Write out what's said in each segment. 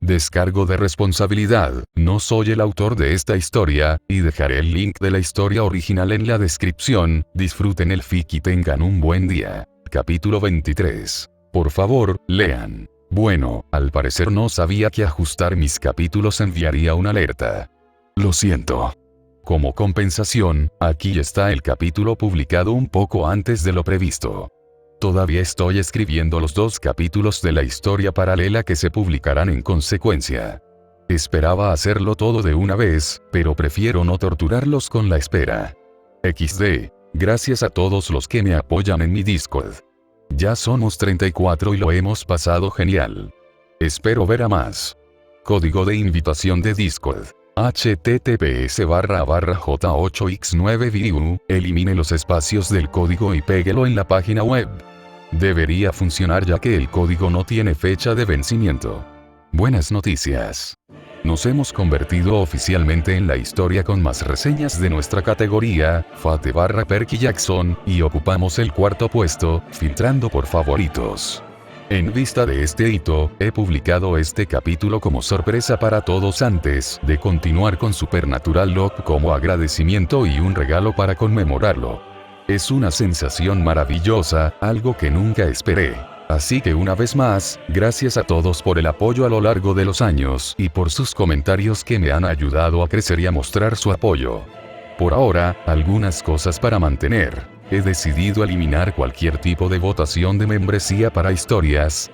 Descargo de responsabilidad, no soy el autor de esta historia, y dejaré el link de la historia original en la descripción. Disfruten el fic y tengan un buen día. Capítulo 23. Por favor, lean. Bueno, al parecer no sabía que ajustar mis capítulos enviaría una alerta. Lo siento. Como compensación, aquí está el capítulo publicado un poco antes de lo previsto. Todavía estoy escribiendo los 2 capítulos de la historia paralela que se publicarán en consecuencia. Esperaba hacerlo todo de una vez, pero prefiero no torturarlos con la espera. XD. Gracias a todos los que me apoyan en mi Discord. Ya somos 34 y lo hemos pasado genial. Espero ver a más. Código de invitación de Discord. https://j8x9vu, elimine los espacios del código y péguelo en la página web. Debería funcionar ya que el código no tiene fecha de vencimiento. Buenas noticias. Nos hemos convertido oficialmente en la historia con más reseñas de nuestra categoría, Fate/Perky Jackson, y ocupamos el 4º puesto, filtrando por favoritos. En vista de este hito, he publicado este capítulo como sorpresa para todos antes de continuar con Supernatural Lock como agradecimiento y un regalo para conmemorarlo. Es una sensación maravillosa, algo que nunca esperé. Así que una vez más, gracias a todos por el apoyo a lo largo de los años y por sus comentarios que me han ayudado a crecer y a mostrar su apoyo. Por ahora, algunas cosas para mantener. He decidido eliminar cualquier tipo de votación de membresía para historias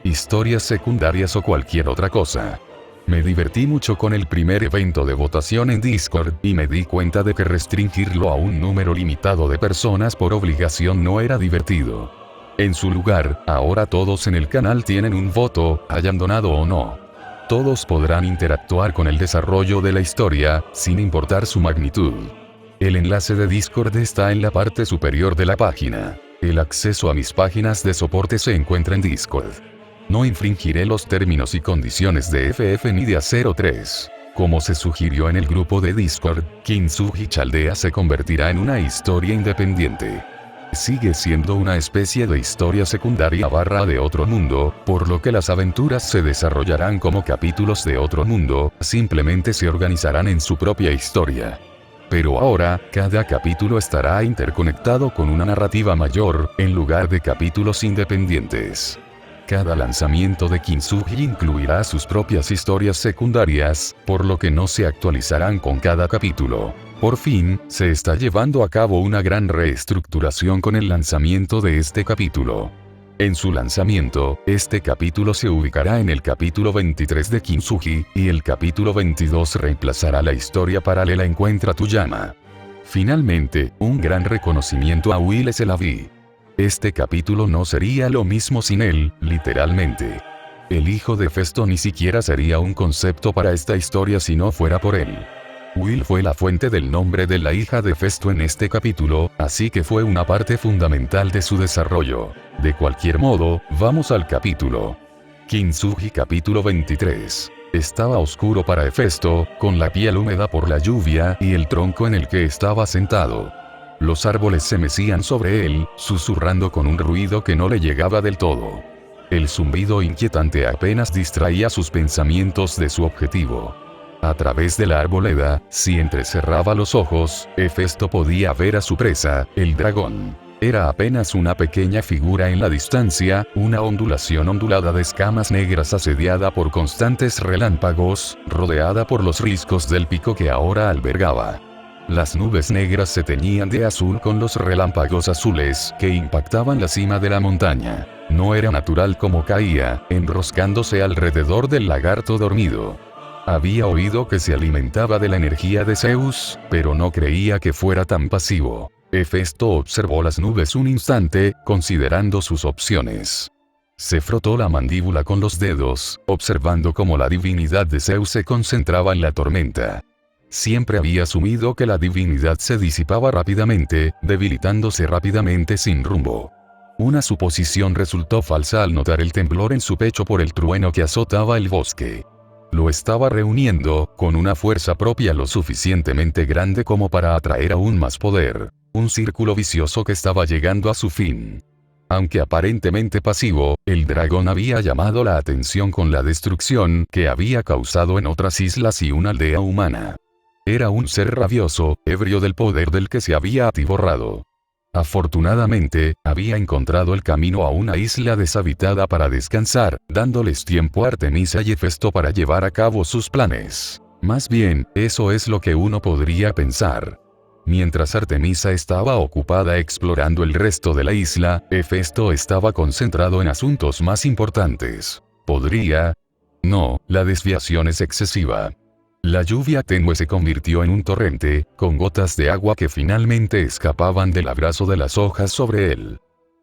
secundarias o cualquier otra cosa. Me divertí mucho con el primer evento de votación en Discord y me di cuenta de que restringirlo a un número limitado de personas por obligación no era divertido. En su lugar, ahora todos en el canal tienen un voto, hayan donado o no. Todos podrán interactuar con el desarrollo de la historia, sin importar su magnitud. El enlace de Discord está en la parte superior de la página. El acceso a mis páginas de soporte se encuentra en Discord. No infringiré los términos y condiciones de FF ni de Acero 3. Como se sugirió en el grupo de Discord, Kintsugi Chaldea se convertirá en una historia independiente. Sigue siendo una especie de historia secundaria / de otro mundo, por lo que las aventuras se desarrollarán como capítulos de otro mundo, simplemente se organizarán en su propia historia. Pero ahora, cada capítulo estará interconectado con una narrativa mayor, en lugar de capítulos independientes. Cada lanzamiento de Kintsugi incluirá sus propias historias secundarias, por lo que no se actualizarán con cada capítulo. Por fin, se está llevando a cabo una gran reestructuración con el lanzamiento de este capítulo. En su lanzamiento, este capítulo se ubicará en el capítulo 23 de Kintsugi, y el capítulo 22 reemplazará la historia paralela Encuentra tu llama. Finalmente, un gran reconocimiento a Will Slavi. Este capítulo no sería lo mismo sin él, literalmente. El hijo de Festo ni siquiera sería un concepto para esta historia si no fuera por él. Will fue la fuente del nombre de la hija de Festo en este capítulo, así que fue una parte fundamental de su desarrollo. De cualquier modo, vamos al capítulo. Kintsugi capítulo 23. Estaba oscuro para Hefesto, con la piel húmeda por la lluvia y el tronco en el que estaba sentado. Los árboles se mecían sobre él, susurrando con un ruido que no le llegaba del todo. El zumbido inquietante apenas distraía sus pensamientos de su objetivo. A través de la arboleda, si entrecerraba los ojos, Hefesto podía ver a su presa, el dragón. Era apenas una pequeña figura en la distancia, una ondulación ondulada de escamas negras asediada por constantes relámpagos, rodeada por los riscos del pico que ahora albergaba. Las nubes negras se teñían de azul con los relámpagos azules que impactaban la cima de la montaña. No era natural como caía, enroscándose alrededor del lagarto dormido. Había oído que se alimentaba de la energía de Zeus, pero no creía que fuera tan pasivo. Hefesto observó las nubes un instante, considerando sus opciones. Se frotó la mandíbula con los dedos, observando cómo la divinidad de Zeus se concentraba en la tormenta. Siempre había asumido que la divinidad se disipaba rápidamente, debilitándose rápidamente sin rumbo. Una suposición resultó falsa al notar el temblor en su pecho por el trueno que azotaba el bosque. Lo estaba reuniendo, con una fuerza propia lo suficientemente grande como para atraer aún más poder. Un círculo vicioso que estaba llegando a su fin. Aunque aparentemente pasivo, el dragón había llamado la atención con la destrucción que había causado en otras islas y una aldea humana. Era un ser rabioso, ebrio del poder del que se había atiborrado. Afortunadamente, había encontrado el camino a una isla deshabitada para descansar, dándoles tiempo a Artemisa y Hefesto para llevar a cabo sus planes. Más bien, eso es lo que uno podría pensar. Mientras Artemisa estaba ocupada explorando el resto de la isla, Hefesto estaba concentrado en asuntos más importantes. ¿Podría? No, la desviación es excesiva. La lluvia tenue se convirtió en un torrente, con gotas de agua que finalmente escapaban del abrazo de las hojas sobre él.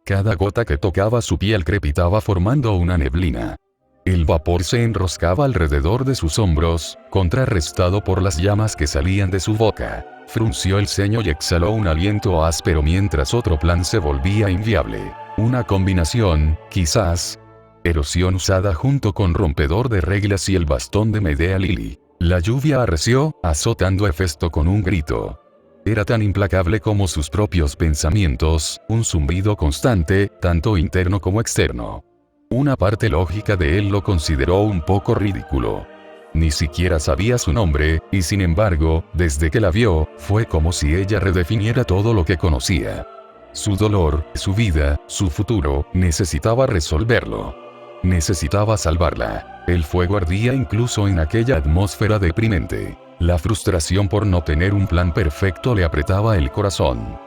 Cada gota que tocaba su piel crepitaba formando una neblina. El vapor se enroscaba alrededor de sus hombros, contrarrestado por las llamas que salían de su boca. Frunció el ceño y exhaló un aliento áspero mientras otro plan se volvía inviable. Una combinación, quizás. Erosión usada junto con rompedor de reglas y el bastón de Medea Lili. La lluvia arreció, azotando a Hefesto con un grito. Era tan implacable como sus propios pensamientos, un zumbido constante, tanto interno como externo. Una parte lógica de él lo consideró un poco ridículo. Ni siquiera sabía su nombre, y sin embargo, desde que la vio, fue como si ella redefiniera todo lo que conocía. Su dolor, su vida, su futuro, necesitaba resolverlo. Necesitaba salvarla. El fuego ardía incluso en aquella atmósfera deprimente. La frustración por no tener un plan perfecto le apretaba el corazón.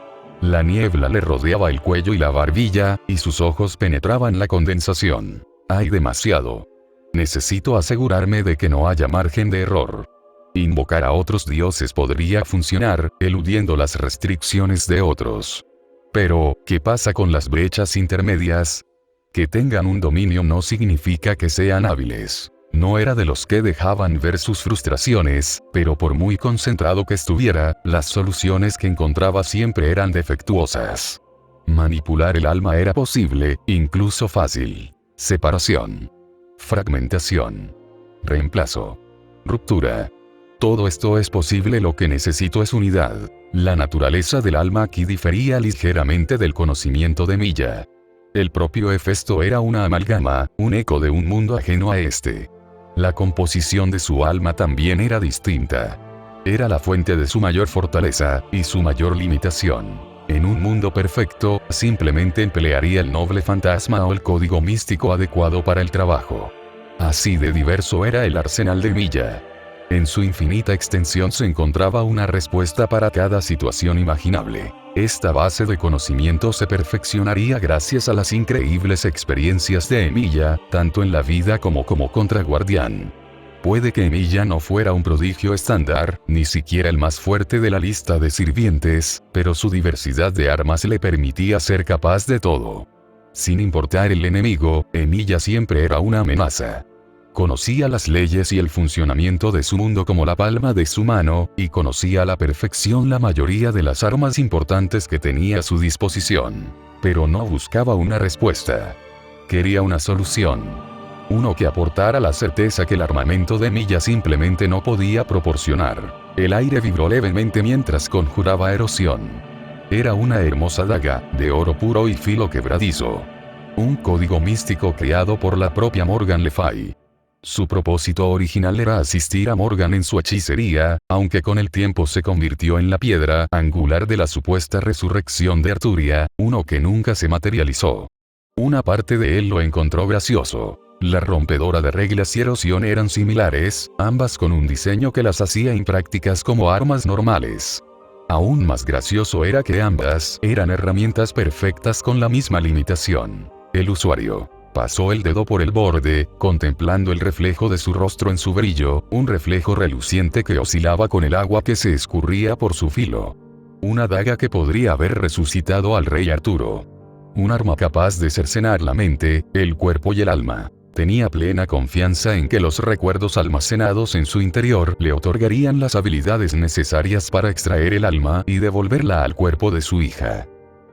La niebla le rodeaba el cuello y la barbilla, y sus ojos penetraban la condensación. Hay demasiado. Necesito asegurarme de que no haya margen de error. Invocar a otros dioses podría funcionar, eludiendo las restricciones de otros. Pero, ¿qué pasa con las brechas intermedias? Que tengan un dominio no significa que sean hábiles. No era de los que dejaban ver sus frustraciones, pero por muy concentrado que estuviera, las soluciones que encontraba siempre eran defectuosas. Manipular el alma era posible, incluso fácil. Separación. Fragmentación. Reemplazo. Ruptura. Todo esto es posible, lo que necesito es unidad. La naturaleza del alma aquí difería ligeramente del conocimiento de Milla. El propio Hefesto era una amalgama, un eco de un mundo ajeno a este. La composición de su alma también era distinta. Era la fuente de su mayor fortaleza, y su mayor limitación. En un mundo perfecto, simplemente emplearía el noble fantasma o el código místico adecuado para el trabajo. Así de diverso era el arsenal de Milla. En su infinita extensión se encontraba una respuesta para cada situación imaginable. Esta base de conocimiento se perfeccionaría gracias a las increíbles experiencias de Emilia, tanto en la vida como contraguardián. Puede que Emilia no fuera un prodigio estándar, ni siquiera el más fuerte de la lista de sirvientes, pero su diversidad de armas le permitía ser capaz de todo. Sin importar el enemigo, Emilia siempre era una amenaza. Conocía las leyes y el funcionamiento de su mundo como la palma de su mano, y conocía a la perfección la mayoría de las armas importantes que tenía a su disposición. Pero no buscaba una respuesta. Quería una solución. Uno que aportara la certeza que el armamento de Milla simplemente no podía proporcionar. El aire vibró levemente mientras conjuraba erosión. Era una hermosa daga, de oro puro y filo quebradizo. Un código místico creado por la propia Morgan Le Fay. Su propósito original era asistir a Morgan en su hechicería, aunque con el tiempo se convirtió en la piedra angular de la supuesta resurrección de Arturia, uno que nunca se materializó. Una parte de él lo encontró gracioso. La rompedora de reglas y erosión eran similares, ambas con un diseño que las hacía imprácticas como armas normales. Aún más gracioso era que ambas eran herramientas perfectas con la misma limitación. El usuario pasó el dedo por el borde, contemplando el reflejo de su rostro en su brillo, un reflejo reluciente que oscilaba con el agua que se escurría por su filo. Una daga que podría haber resucitado al rey Arturo. Un arma capaz de cercenar la mente, el cuerpo y el alma. Tenía plena confianza en que los recuerdos almacenados en su interior le otorgarían las habilidades necesarias para extraer el alma y devolverla al cuerpo de su hija.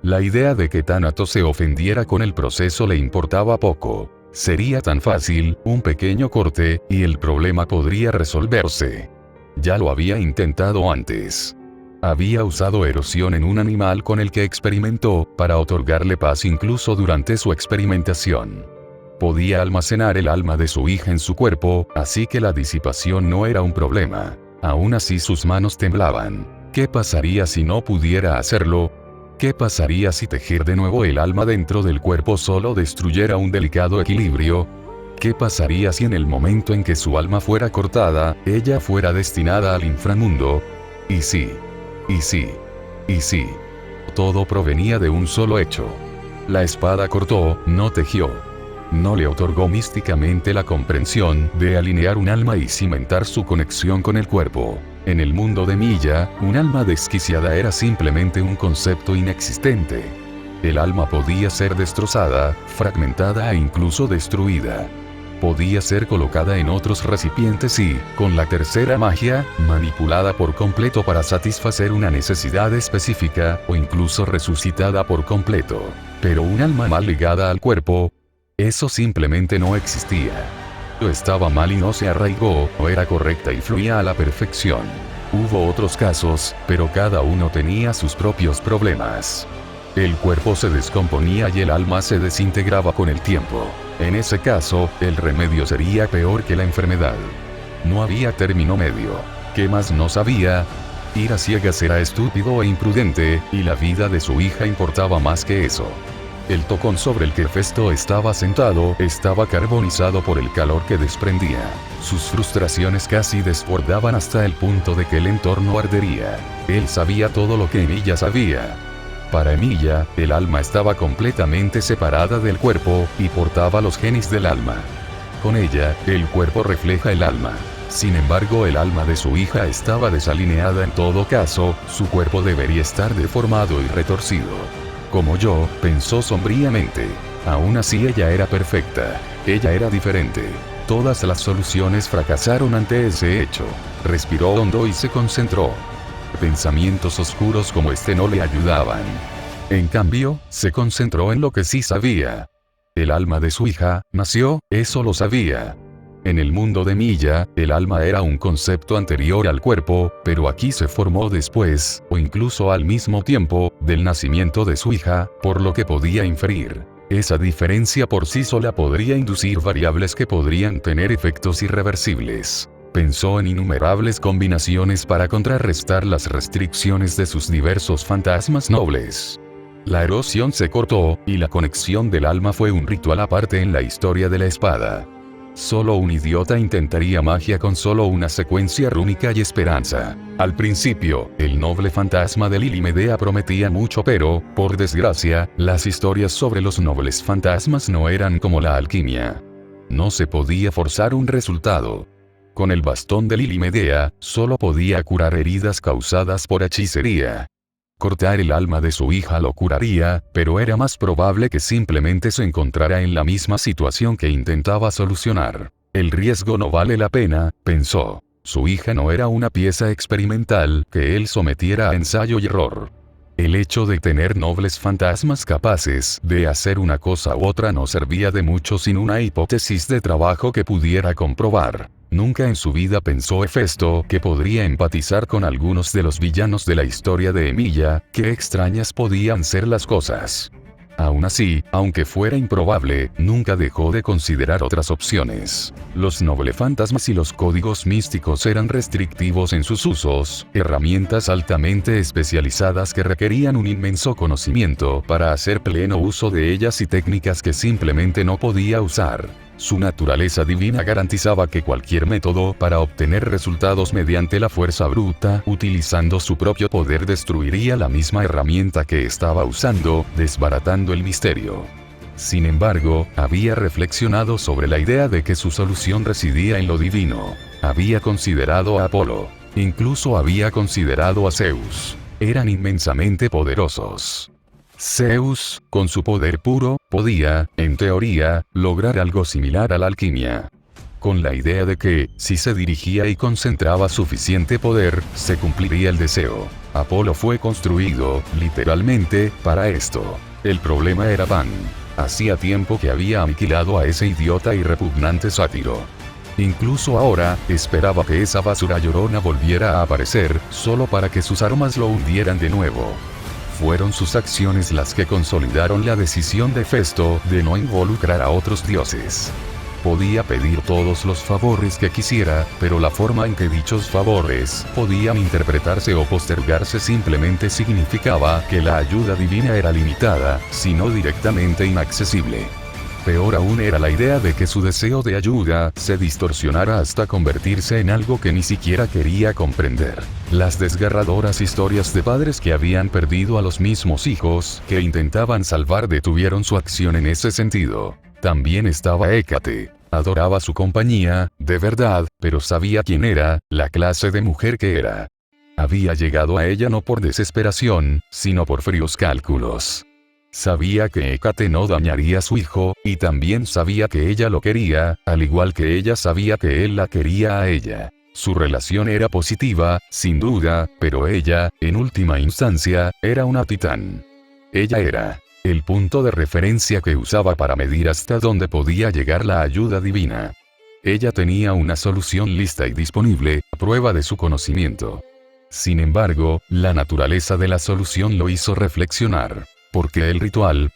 La idea de que Thanatos se ofendiera con el proceso le importaba poco. Sería tan fácil, un pequeño corte, y el problema podría resolverse. Ya lo había intentado antes. Había usado erosión en un animal con el que experimentó, para otorgarle paz incluso durante su experimentación. Podía almacenar el alma de su hija en su cuerpo, así que la disipación no era un problema. Aún así sus manos temblaban. ¿Qué pasaría si no pudiera hacerlo? ¿Qué pasaría si tejer de nuevo el alma dentro del cuerpo solo destruyera un delicado equilibrio? ¿Qué pasaría si en el momento en que su alma fuera cortada, ella fuera destinada al inframundo? Y sí. Y sí. Y sí. Todo provenía de un solo hecho. La espada cortó, no tejió. No le otorgó místicamente la comprensión de alinear un alma y cimentar su conexión con el cuerpo. En el mundo de Milla, un alma desquiciada era simplemente un concepto inexistente. El alma podía ser destrozada, fragmentada e incluso destruida. Podía ser colocada en otros recipientes y, con la tercera magia, manipulada por completo para satisfacer una necesidad específica, o incluso resucitada por completo. Pero un alma mal ligada al cuerpo, eso simplemente no existía. O estaba mal y no se arraigó, o era correcta y fluía a la perfección. Hubo otros casos, pero cada uno tenía sus propios problemas. El cuerpo se descomponía y el alma se desintegraba con el tiempo. En ese caso, el remedio sería peor que la enfermedad. No había término medio. ¿Qué más no sabía? Ir a ciegas era estúpido e imprudente, y la vida de su hija importaba más que eso. El tocón sobre el que Festo estaba sentado estaba carbonizado por el calor que desprendía. Sus frustraciones casi desbordaban hasta el punto de que el entorno ardería. Él sabía todo lo que Emilia sabía. Para Emilia, el alma estaba completamente separada del cuerpo, y portaba los genes del alma. Con ella, el cuerpo refleja el alma. Sin embargo, el alma de su hija estaba desalineada en todo caso, su cuerpo debería estar deformado y retorcido. Como yo, pensó sombríamente. Aún así ella era perfecta. Ella era diferente. Todas las soluciones fracasaron ante ese hecho. Respiró hondo y se concentró. Pensamientos oscuros como este no le ayudaban. En cambio, se concentró en lo que sí sabía. El alma de su hija nació, eso lo sabía. En el mundo de Milla, el alma era un concepto anterior al cuerpo, pero aquí se formó después, o incluso al mismo tiempo, del nacimiento de su hija, por lo que podía inferir. Esa diferencia por sí sola podría inducir variables que podrían tener efectos irreversibles. Pensó en innumerables combinaciones para contrarrestar las restricciones de sus diversos fantasmas nobles. La erosión se cortó, y la conexión del alma fue un ritual aparte en la historia de la espada. Solo un idiota intentaría magia con solo una secuencia rúnica y esperanza. Al principio, el noble fantasma de Lili Medea prometía mucho, pero, por desgracia, las historias sobre los nobles fantasmas no eran como la alquimia. No se podía forzar un resultado. Con el bastón de Lili Medea, solo podía curar heridas causadas por hechicería. Cortar el alma de su hija lo curaría, pero era más probable que simplemente se encontrara en la misma situación que intentaba solucionar. El riesgo no vale la pena, pensó. Su hija no era una pieza experimental que él sometiera a ensayo y error. El hecho de tener nobles fantasmas capaces de hacer una cosa u otra no servía de mucho sin una hipótesis de trabajo que pudiera comprobar. Nunca en su vida pensó Hefesto que podría empatizar con algunos de los villanos de la historia de Emilia. Qué extrañas podían ser las cosas. Aún así, aunque fuera improbable, nunca dejó de considerar otras opciones. Los noblefantasmas y los códigos místicos eran restrictivos en sus usos, herramientas altamente especializadas que requerían un inmenso conocimiento para hacer pleno uso de ellas y técnicas que simplemente no podía usar. Su naturaleza divina garantizaba que cualquier método para obtener resultados mediante la fuerza bruta, utilizando su propio poder, destruiría la misma herramienta que estaba usando, desbaratando el misterio. Sin embargo, había reflexionado sobre la idea de que su solución residía en lo divino. Había considerado a Apolo. Incluso había considerado a Zeus. Eran inmensamente poderosos. Zeus, con su poder puro, podía, en teoría, lograr algo similar a la alquimia. Con la idea de que, si se dirigía y concentraba suficiente poder, se cumpliría el deseo. Apolo fue construido, literalmente, para esto. El problema era Pan. Hacía tiempo que había aniquilado a ese idiota y repugnante sátiro. Incluso ahora, esperaba que esa basura llorona volviera a aparecer, solo para que sus armas lo hundieran de nuevo. Fueron sus acciones las que consolidaron la decisión de Hefesto de no involucrar a otros dioses. Podía pedir todos los favores que quisiera, pero la forma en que dichos favores podían interpretarse o postergarse simplemente significaba que la ayuda divina era limitada, si no directamente inaccesible. Peor aún era la idea de que su deseo de ayuda se distorsionara hasta convertirse en algo que ni siquiera quería comprender. Las desgarradoras historias de padres que habían perdido a los mismos hijos que intentaban salvar detuvieron su acción en ese sentido. También estaba Hécate. Adoraba su compañía, de verdad, pero sabía quién era, la clase de mujer que era. Había llegado a ella no por desesperación, sino por fríos cálculos. Sabía que Hécate no dañaría a su hijo, y también sabía que ella lo quería, al igual que ella sabía que él la quería a ella. Su relación era positiva, sin duda, pero ella, en última instancia, era una titán. Ella era el punto de referencia que usaba para medir hasta dónde podía llegar la ayuda divina. Ella tenía una solución lista y disponible, a prueba de su conocimiento. Sin embargo, la naturaleza de la solución lo hizo reflexionar. ¿Por qué el ritual?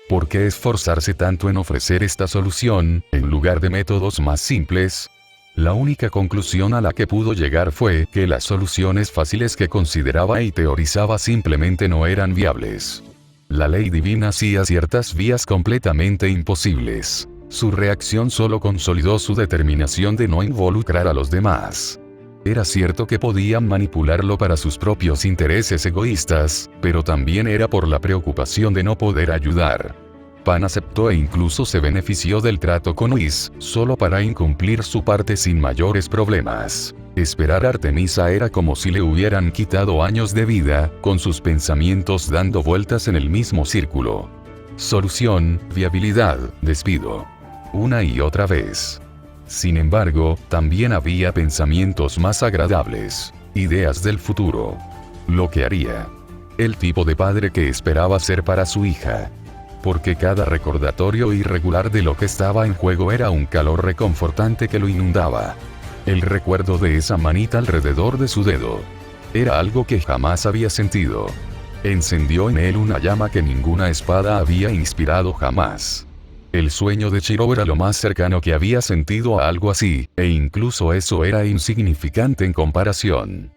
¿Por qué esforzarse tanto en ofrecer esta solución, en lugar de métodos más simples? La única conclusión a la que pudo llegar fue que las soluciones fáciles que consideraba y teorizaba simplemente no eran viables. La ley divina hacía ciertas vías completamente imposibles. Su reacción solo consolidó su determinación de no involucrar a los demás. Era cierto que podían manipularlo para sus propios intereses egoístas, pero también era por la preocupación de no poder ayudar. Pan aceptó e incluso se benefició del trato con Uis, solo para incumplir su parte sin mayores problemas. Esperar a Artemisa era como si le hubieran quitado años de vida, con sus pensamientos dando vueltas en el mismo círculo. Solución, viabilidad, despido. Una y otra vez. Sin embargo, también había pensamientos más agradables, ideas del futuro. Lo que haría. El tipo de padre que esperaba ser para su hija. Porque cada recordatorio irregular de lo que estaba en juego era un calor reconfortante que lo inundaba. El recuerdo de esa manita alrededor de su dedo. Era algo que jamás había sentido. Encendió en él una llama que ninguna espada había inspirado jamás. El sueño de Chihiro era lo más cercano que había sentido a algo así, e incluso eso era insignificante en comparación.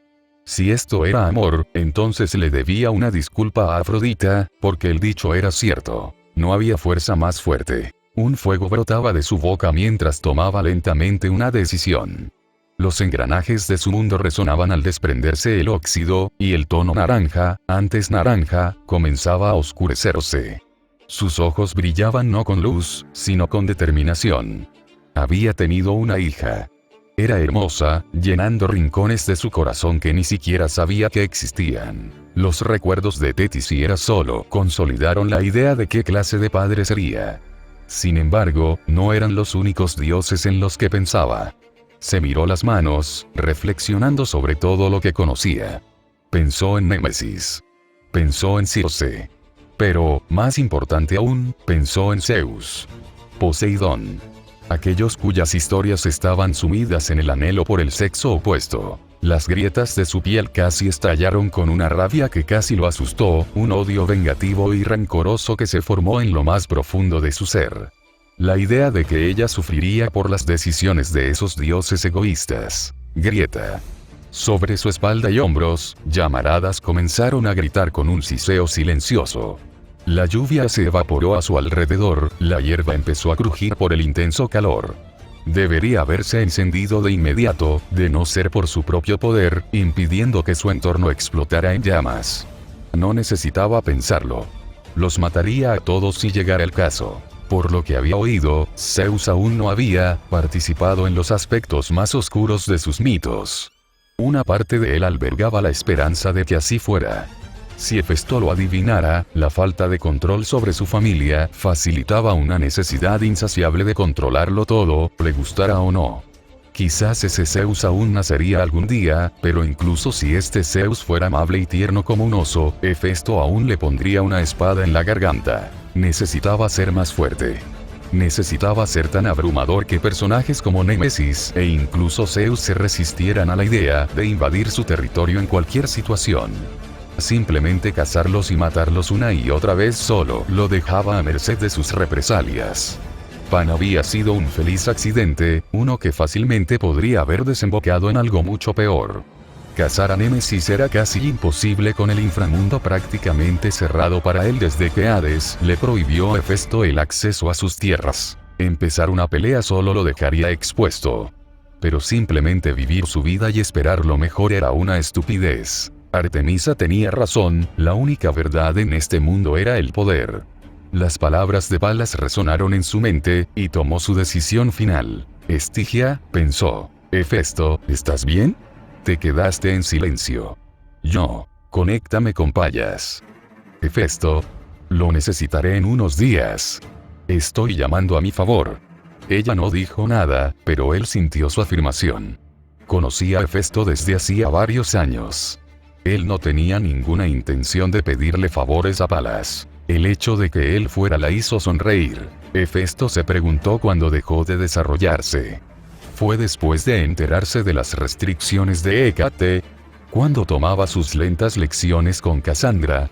Si esto era amor, entonces le debía una disculpa a Afrodita, porque el dicho era cierto. No había fuerza más fuerte. Un fuego brotaba de su boca mientras tomaba lentamente una decisión. Los engranajes de su mundo resonaban al desprenderse el óxido, y el tono naranja, antes naranja, comenzaba a oscurecerse. Sus ojos brillaban no con luz, sino con determinación. Había tenido una hija. Era hermosa, llenando rincones de su corazón que ni siquiera sabía que existían. Los recuerdos de Tetis y Hera solo consolidaron la idea de qué clase de padre sería. Sin embargo, no eran los únicos dioses en los que pensaba. Se miró las manos, reflexionando sobre todo lo que conocía. Pensó en Némesis. Pensó en Circe. Pero, más importante aún, pensó en Zeus. Poseidón. Aquellos cuyas historias estaban sumidas en el anhelo por el sexo opuesto. Las grietas de su piel casi estallaron con una rabia que casi lo asustó, un odio vengativo y rencoroso que se formó en lo más profundo de su ser. La idea de que ella sufriría por las decisiones de esos dioses egoístas. Grieta. Sobre su espalda y hombros, llamaradas comenzaron a gritar con un siseo silencioso. La lluvia se evaporó a su alrededor, la hierba empezó a crujir por el intenso calor. Debería haberse encendido de inmediato, de no ser por su propio poder, impidiendo que su entorno explotara en llamas. No necesitaba pensarlo. Los mataría a todos si llegara el caso. Por lo que había oído, Zeus aún no había participado en los aspectos más oscuros de sus mitos. Una parte de él albergaba la esperanza de que así fuera. Si Hefesto lo adivinara, la falta de control sobre su familia facilitaba una necesidad insaciable de controlarlo todo, le gustara o no. Quizás ese Zeus aún nacería algún día, pero incluso si este Zeus fuera amable y tierno como un oso, Hefesto aún le pondría una espada en la garganta. Necesitaba ser más fuerte. Necesitaba ser tan abrumador que personajes como Némesis e incluso Zeus se resistieran a la idea de invadir su territorio en cualquier situación. Simplemente cazarlos y matarlos una y otra vez solo lo dejaba a merced de sus represalias. Pan había sido un feliz accidente, uno que fácilmente podría haber desembocado en algo mucho peor. Cazar a Némesis era casi imposible con el inframundo prácticamente cerrado para él desde que Hades le prohibió a Hefesto el acceso a sus tierras. Empezar una pelea solo lo dejaría expuesto. Pero simplemente vivir su vida y esperar lo mejor era una estupidez. Artemisa tenía razón, la única verdad en este mundo era el poder. Las palabras de Palas resonaron en su mente, y tomó su decisión final. Estigia, pensó. Hefesto, ¿estás bien? Te quedaste en silencio. Yo. Conéctame con Pallas. Hefesto. Lo necesitaré en unos días. Estoy llamando a mi favor. Ella no dijo nada, pero él sintió su afirmación. Conocía a Hefesto desde hacía varios años. Él no tenía ninguna intención de pedirle favores a Palas. El hecho de que él fuera la hizo sonreír. Hefesto se preguntó cuándo dejó de desarrollarse. Fue después de enterarse de las restricciones de Hécate, cuando tomaba sus lentas lecciones con Casandra.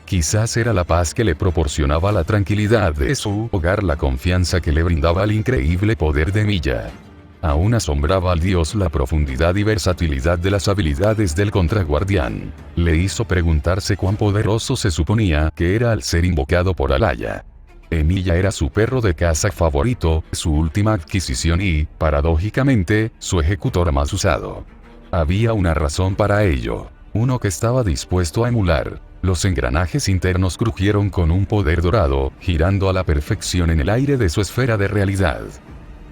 Quizás era la paz que le proporcionaba la tranquilidad de su hogar, la confianza que le brindaba el increíble poder de Milla. Aún asombraba al dios la profundidad y versatilidad de las habilidades del contraguardián. Le hizo preguntarse cuán poderoso se suponía que era al ser invocado por Alaya. Emilia era su perro de caza favorito, su última adquisición y, paradójicamente, su ejecutor más usado. Había una razón para ello. Uno que estaba dispuesto a emular. Los engranajes internos crujieron con un poder dorado, girando a la perfección en el aire de su esfera de realidad.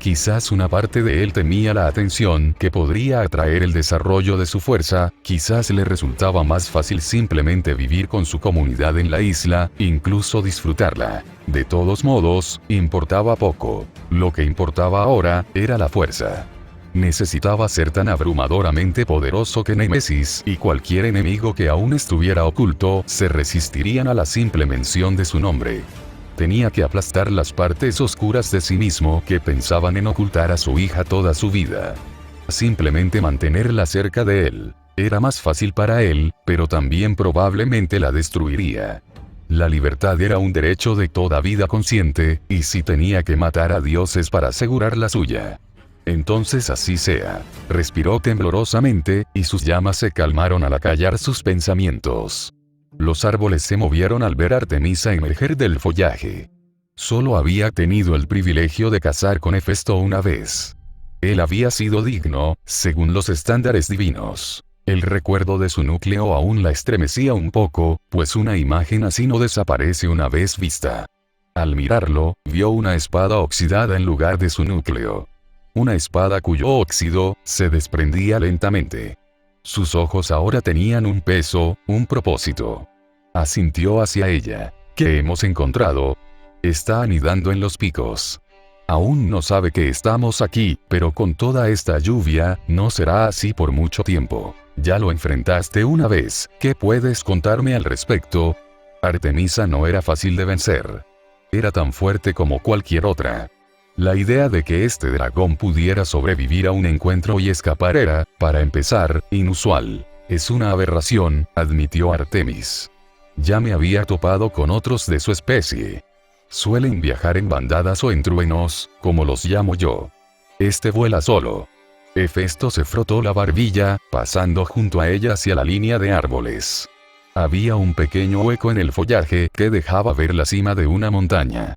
Quizás una parte de él temía la atención que podría atraer el desarrollo de su fuerza, quizás le resultaba más fácil simplemente vivir con su comunidad en la isla, incluso disfrutarla. De todos modos, importaba poco. Lo que importaba ahora, era la fuerza. Necesitaba ser tan abrumadoramente poderoso que Némesis y cualquier enemigo que aún estuviera oculto, se resistirían a la simple mención de su nombre. Tenía que aplastar las partes oscuras de sí mismo que pensaban en ocultar a su hija toda su vida. Simplemente mantenerla cerca de él. Era más fácil para él, pero también probablemente la destruiría. La libertad era un derecho de toda vida consciente, y si tenía que matar a dioses para asegurar la suya. Entonces así sea. Respiró temblorosamente, y sus llamas se calmaron al acallar sus pensamientos. Los árboles se movieron al ver a Artemisa emerger del follaje. Solo había tenido el privilegio de cazar con Hefesto una vez. Él había sido digno, según los estándares divinos. El recuerdo de su núcleo aún la estremecía un poco, pues una imagen así no desaparece una vez vista. Al mirarlo, vio una espada oxidada en lugar de su núcleo. Una espada cuyo óxido se desprendía lentamente. Sus ojos ahora tenían un peso, un propósito. Asintió hacia ella. ¿Qué hemos encontrado? Está anidando en los picos. Aún no sabe que estamos aquí, pero con toda esta lluvia, no será así por mucho tiempo. Ya lo enfrentaste una vez, ¿qué puedes contarme al respecto? Artemisa no era fácil de vencer. Era tan fuerte como cualquier otra. La idea de que este dragón pudiera sobrevivir a un encuentro y escapar era, para empezar, inusual. Es una aberración, admitió Artemis. Ya me había topado con otros de su especie. Suelen viajar en bandadas o en truenos, como los llamo yo. Este vuela solo. Hefesto se frotó la barbilla, pasando junto a ella hacia la línea de árboles. Había un pequeño hueco en el follaje que dejaba ver la cima de una montaña.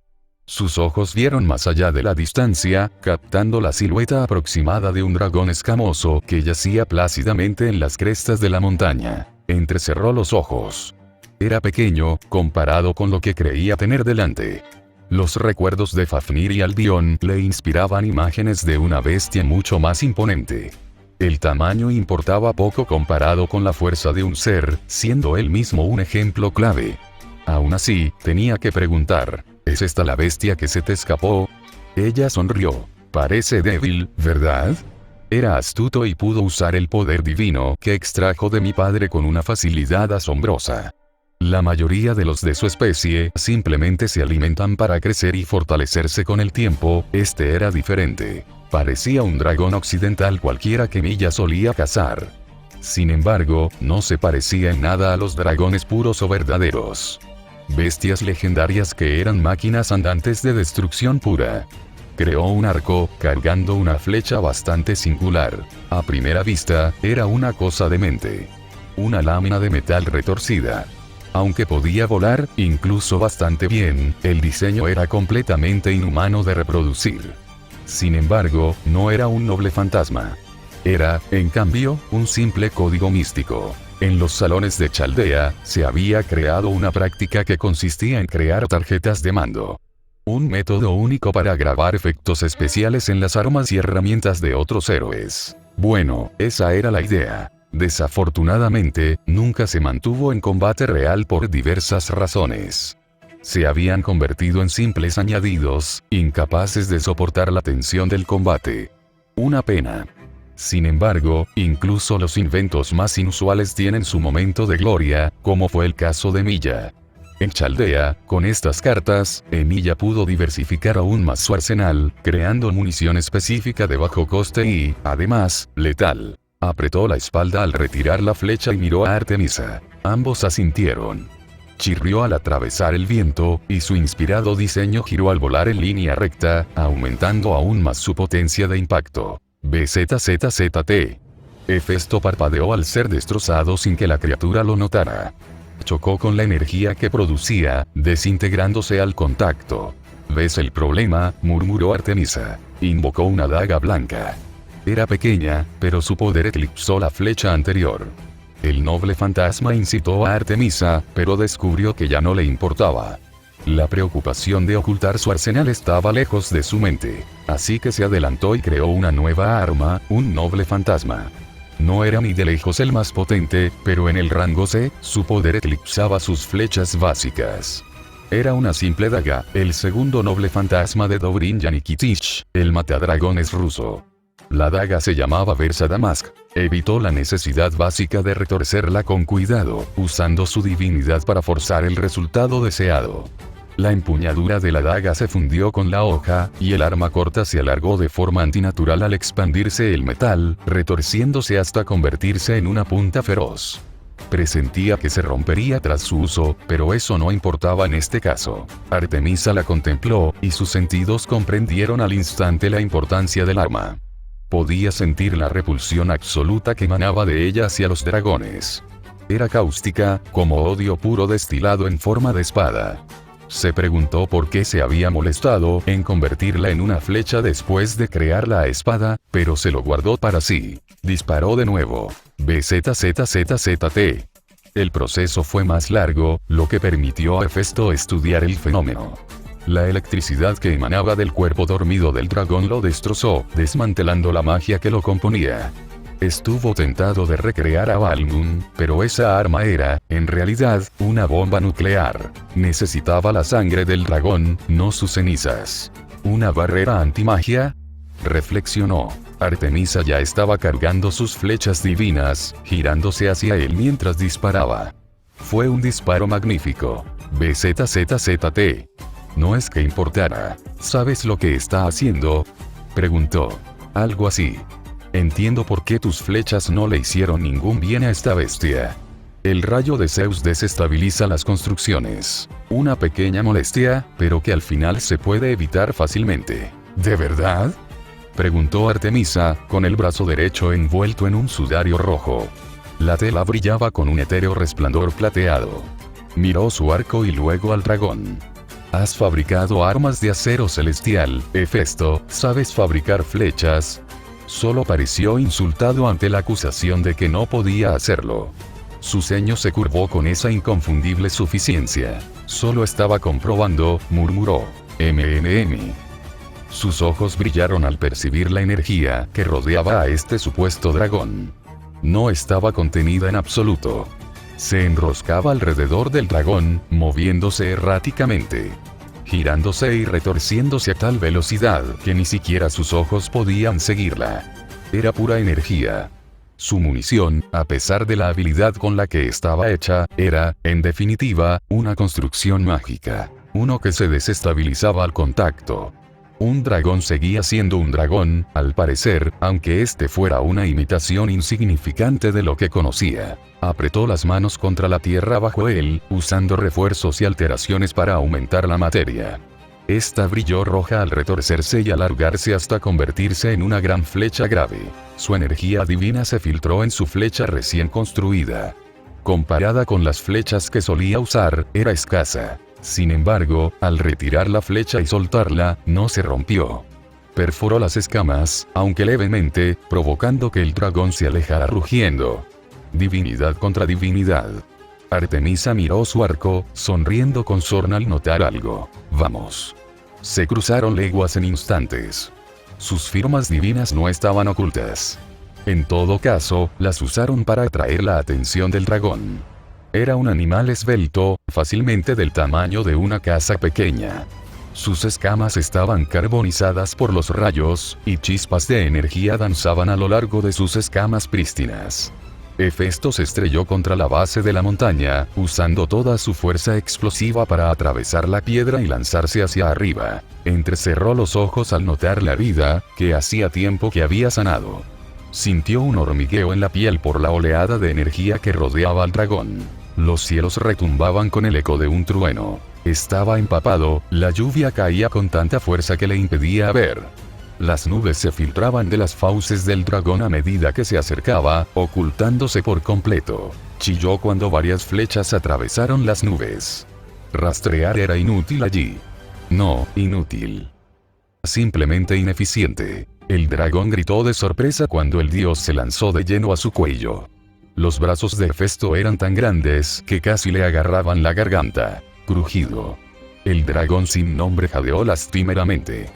Sus ojos vieron más allá de la distancia, captando la silueta aproximada de un dragón escamoso que yacía plácidamente en las crestas de la montaña. Entrecerró los ojos. Era pequeño, comparado con lo que creía tener delante. Los recuerdos de Fafnir y Albión le inspiraban imágenes de una bestia mucho más imponente. El tamaño importaba poco comparado con la fuerza de un ser, siendo él mismo un ejemplo clave. Aún así, tenía que preguntar, ¿es esta la bestia que se te escapó? Ella sonrió. Parece débil, ¿verdad? Era astuto y pudo usar el poder divino que extrajo de mi padre con una facilidad asombrosa. La mayoría de los de su especie simplemente se alimentan para crecer y fortalecerse con el tiempo. Este era diferente. Parecía un dragón occidental cualquiera que Milla solía cazar. Sin embargo, no se parecía en nada a los dragones puros o verdaderos. Bestias legendarias que eran máquinas andantes de destrucción pura. Creó un arco, cargando una flecha bastante singular. A primera vista, era una cosa demente. Una lámina de metal retorcida. Aunque podía volar, incluso bastante bien, el diseño era completamente inhumano de reproducir. Sin embargo, no era un noble fantasma. Era, en cambio, un simple código místico. En los salones de Chaldea, se había creado una práctica que consistía en crear tarjetas de mando. Un método único para grabar efectos especiales en las armas y herramientas de otros héroes. Bueno, esa era la idea. Desafortunadamente, nunca se mantuvo en combate real por diversas razones. Se habían convertido en simples añadidos, incapaces de soportar la tensión del combate. Una pena. Sin embargo, incluso los inventos más inusuales tienen su momento de gloria, como fue el caso de Milla. En Chaldea, con estas cartas, Milla pudo diversificar aún más su arsenal, creando munición específica de bajo coste y, además, letal. Apretó la espalda al retirar la flecha y miró a Artemisa. Ambos asintieron. Chirrió al atravesar el viento, y su inspirado diseño giró al volar en línea recta, aumentando aún más su potencia de impacto. BZZZT. Hefesto parpadeó al ser destrozado sin que la criatura lo notara. Chocó con la energía que producía, desintegrándose al contacto. ¿Ves el problema?, murmuró Artemisa. Invocó una daga blanca. Era pequeña, pero su poder eclipsó la flecha anterior. El noble fantasma incitó a Artemisa, pero descubrió que ya no le importaba. La preocupación de ocultar su arsenal estaba lejos de su mente. Así que se adelantó y creó una nueva arma, un noble fantasma. No era ni de lejos el más potente, pero en el rango C, su poder eclipsaba sus flechas básicas. Era una simple daga, el segundo noble fantasma de Dobrin Yanikitich, el matadragones ruso. La daga se llamaba Versa Damask. Evitó la necesidad básica de retorcerla con cuidado, usando su divinidad para forzar el resultado deseado. La empuñadura de la daga se fundió con la hoja, y el arma corta se alargó de forma antinatural al expandirse el metal, retorciéndose hasta convertirse en una punta feroz. Presentía que se rompería tras su uso, pero eso no importaba en este caso. Artemisa la contempló, y sus sentidos comprendieron al instante la importancia del arma. Podía sentir la repulsión absoluta que emanaba de ella hacia los dragones. Era cáustica, como odio puro destilado en forma de espada. Se preguntó por qué se había molestado en convertirla en una flecha después de crear la espada, pero se lo guardó para sí. Disparó de nuevo. BZZZZT. El proceso fue más largo, lo que permitió a Hefesto estudiar el fenómeno. La electricidad que emanaba del cuerpo dormido del dragón lo destrozó, desmantelando la magia que lo componía. Estuvo tentado de recrear a Balmung, pero esa arma era, en realidad, una bomba nuclear. Necesitaba la sangre del dragón, no sus cenizas. ¿Una barrera antimagia? Reflexionó. Artemisa ya estaba cargando sus flechas divinas, girándose hacia él mientras disparaba. Fue un disparo magnífico. BZZZT. No es que importara. ¿Sabes lo que está haciendo?, preguntó. Algo así. Entiendo por qué tus flechas no le hicieron ningún bien a esta bestia. El rayo de Zeus desestabiliza las construcciones. Una pequeña molestia, pero que al final se puede evitar fácilmente. ¿De verdad?, preguntó Artemisa, con el brazo derecho envuelto en un sudario rojo. La tela brillaba con un etéreo resplandor plateado. Miró su arco y luego al dragón. Has fabricado armas de acero celestial, Hefesto, ¿sabes fabricar flechas? Solo pareció insultado ante la acusación de que no podía hacerlo. Su ceño se curvó con esa inconfundible suficiencia. Solo estaba comprobando, murmuró. Sus ojos brillaron al percibir la energía que rodeaba a este supuesto dragón. No estaba contenida en absoluto. Se enroscaba alrededor del dragón, moviéndose erráticamente. Girándose y retorciéndose a tal velocidad que ni siquiera sus ojos podían seguirla. Era pura energía. Su munición, a pesar de la habilidad con la que estaba hecha, era, en definitiva, una construcción mágica. Uno que se desestabilizaba al contacto. Un dragón seguía siendo un dragón, al parecer, aunque este fuera una imitación insignificante de lo que conocía. Apretó las manos contra la tierra bajo él, usando refuerzos y alteraciones para aumentar la materia. Esta brilló roja al retorcerse y alargarse hasta convertirse en una gran flecha grave. Su energía divina se filtró en su flecha recién construida. Comparada con las flechas que solía usar, era escasa. Sin embargo, al retirar la flecha y soltarla, no se rompió. Perforó las escamas, aunque levemente, provocando que el dragón se alejara rugiendo. Divinidad contra divinidad. Artemisa miró su arco, sonriendo con sorna al notar algo. Vamos. Se cruzaron leguas en instantes. Sus firmas divinas no estaban ocultas. En todo caso, las usaron para atraer la atención del dragón. Era un animal esbelto, fácilmente del tamaño de una casa pequeña. Sus escamas estaban carbonizadas por los rayos, y chispas de energía danzaban a lo largo de sus escamas prístinas. Hefesto se estrelló contra la base de la montaña, usando toda su fuerza explosiva para atravesar la piedra y lanzarse hacia arriba. Entrecerró los ojos al notar la herida, que hacía tiempo que había sanado. Sintió un hormigueo en la piel por la oleada de energía que rodeaba al dragón. Los cielos retumbaban con el eco de un trueno. Estaba empapado, la lluvia caía con tanta fuerza que le impedía ver. Las nubes se filtraban de las fauces del dragón a medida que se acercaba, ocultándose por completo. Chilló cuando varias flechas atravesaron las nubes. Rastrear era inútil allí. No, inútil. Simplemente ineficiente. El dragón gritó de sorpresa cuando el dios se lanzó de lleno a su cuello. Los brazos de Hefesto eran tan grandes que casi le agarraban la garganta. Crujido. El dragón sin nombre jadeó lastimeramente.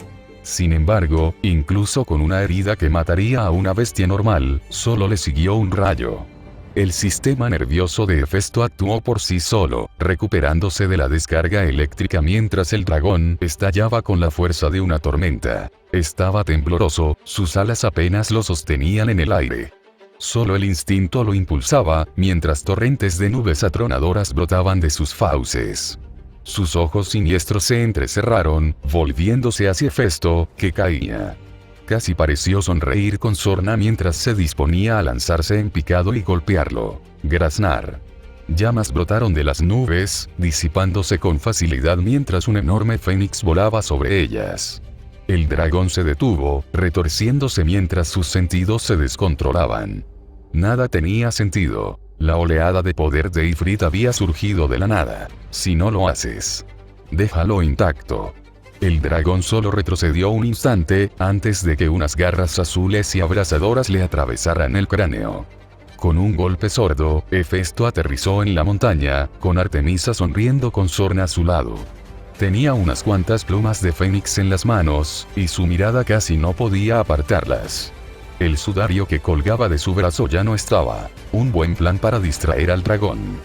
Sin embargo, incluso con una herida que mataría a una bestia normal, solo le siguió un rayo. El sistema nervioso de Hefesto actuó por sí solo, recuperándose de la descarga eléctrica mientras el dragón estallaba con la fuerza de una tormenta. Estaba tembloroso, sus alas apenas lo sostenían en el aire. Solo el instinto lo impulsaba, mientras torrentes de nubes atronadoras brotaban de sus fauces. Sus ojos siniestros se entrecerraron, volviéndose hacia Hefesto, que caía. Casi pareció sonreír con sorna mientras se disponía a lanzarse en picado y golpearlo. Graznar. Llamas brotaron de las nubes, disipándose con facilidad mientras un enorme fénix volaba sobre ellas. El dragón se detuvo, retorciéndose mientras sus sentidos se descontrolaban. Nada tenía sentido. La oleada de poder de Ifrit había surgido de la nada. Si no lo haces, déjalo intacto. El dragón solo retrocedió un instante, antes de que unas garras azules y abrasadoras le atravesaran el cráneo. Con un golpe sordo, Hefesto aterrizó en la montaña, con Artemisa sonriendo con sorna a su lado. Tenía unas cuantas plumas de fénix en las manos, y su mirada casi no podía apartarlas. El sudario que colgaba de su brazo ya no estaba. Un buen plan para distraer al dragón.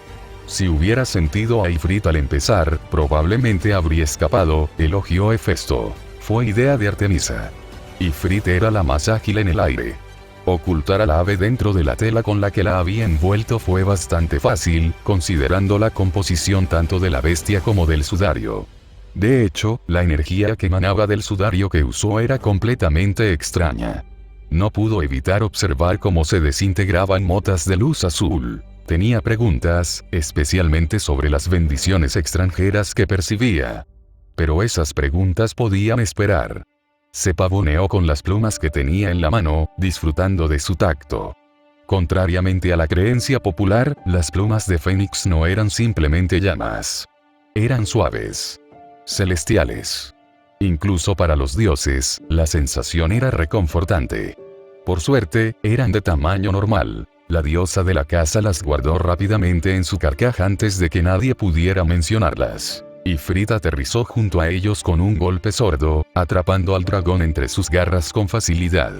Si hubiera sentido a Ifrit al empezar, probablemente habría escapado, elogió Hefesto. Fue idea de Artemisa. Ifrit era la más ágil en el aire. Ocultar al ave dentro de la tela con la que la había envuelto fue bastante fácil, considerando la composición tanto de la bestia como del sudario. De hecho, la energía que emanaba del sudario que usó era completamente extraña. No pudo evitar observar cómo se desintegraban motas de luz azul. Tenía preguntas, especialmente sobre las bendiciones extranjeras que percibía. Pero esas preguntas podían esperar. Se pavoneó con las plumas que tenía en la mano, disfrutando de su tacto. Contrariamente a la creencia popular, las plumas de Fénix no eran simplemente llamas. Eran suaves. Celestiales. Incluso para los dioses, la sensación era reconfortante. Por suerte, eran de tamaño normal. La diosa de la casa las guardó rápidamente en su carcaj antes de que nadie pudiera mencionarlas. Ifrit aterrizó junto a ellos con un golpe sordo, atrapando al dragón entre sus garras con facilidad.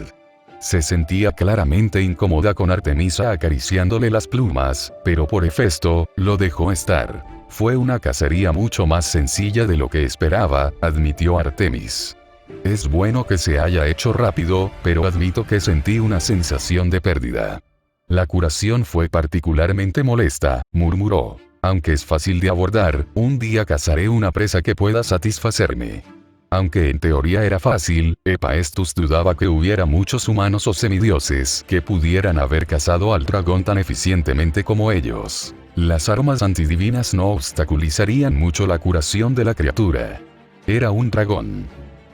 Se sentía claramente incómoda con Artemisa acariciándole las plumas, pero por Hefesto, lo dejó estar. Fue una cacería mucho más sencilla de lo que esperaba, admitió Artemis. Es bueno que se haya hecho rápido, pero admito que sentí una sensación de pérdida. La curación fue particularmente molesta, murmuró. Aunque es fácil de abordar, un día cazaré una presa que pueda satisfacerme. Aunque en teoría era fácil, Hephaestus dudaba que hubiera muchos humanos o semidioses que pudieran haber cazado al dragón tan eficientemente como ellos. Las armas antidivinas no obstaculizarían mucho la curación de la criatura. Era un dragón.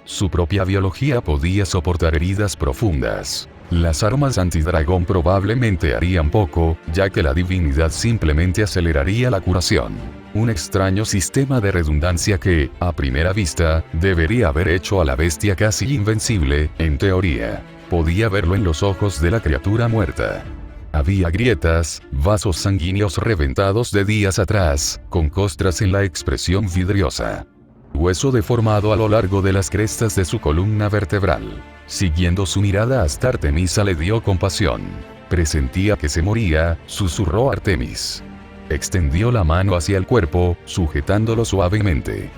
Su propia biología podía soportar heridas profundas. Las armas antidragón probablemente harían poco, ya que la divinidad simplemente aceleraría la curación. Un extraño sistema de redundancia que, a primera vista, debería haber hecho a la bestia casi invencible, en teoría. Podía verlo en los ojos de la criatura muerta. Había grietas, vasos sanguíneos reventados de días atrás, con costras en la expresión vidriosa. Hueso deformado a lo largo de las crestas de su columna vertebral. Siguiendo su mirada hasta Artemisa le dio compasión. Presentía que se moría, susurró Artemis. Extendió la mano hacia el cuerpo, sujetándolo suavemente.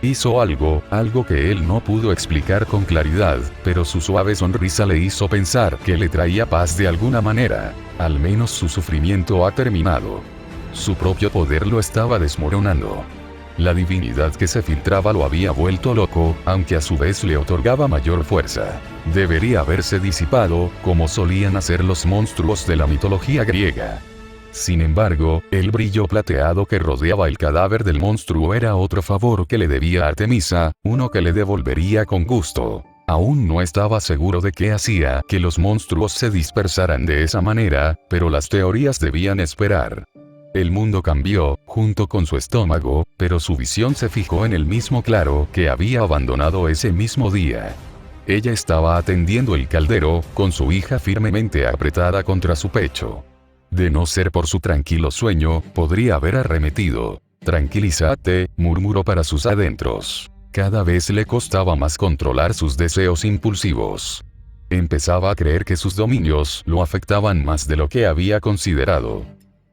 Hizo algo que él no pudo explicar con claridad, pero su suave sonrisa le hizo pensar que le traía paz de alguna manera. Al menos su sufrimiento ha terminado. Su propio poder lo estaba desmoronando. La divinidad que se filtraba lo había vuelto loco, aunque a su vez le otorgaba mayor fuerza. Debería haberse disipado, como solían hacer los monstruos de la mitología griega. Sin embargo, el brillo plateado que rodeaba el cadáver del monstruo era otro favor que le debía a Artemisa, uno que le devolvería con gusto. Aún no estaba seguro de qué hacía que los monstruos se dispersaran de esa manera, pero las teorías debían esperar. El mundo cambió, junto con su estómago, pero su visión se fijó en el mismo claro que había abandonado ese mismo día. Ella estaba atendiendo el caldero, con su hija firmemente apretada contra su pecho. De no ser por su tranquilo sueño, podría haber arremetido. «Tranquilízate», murmuró para sus adentros. Cada vez le costaba más controlar sus deseos impulsivos. Empezaba a creer que sus dominios lo afectaban más de lo que había considerado.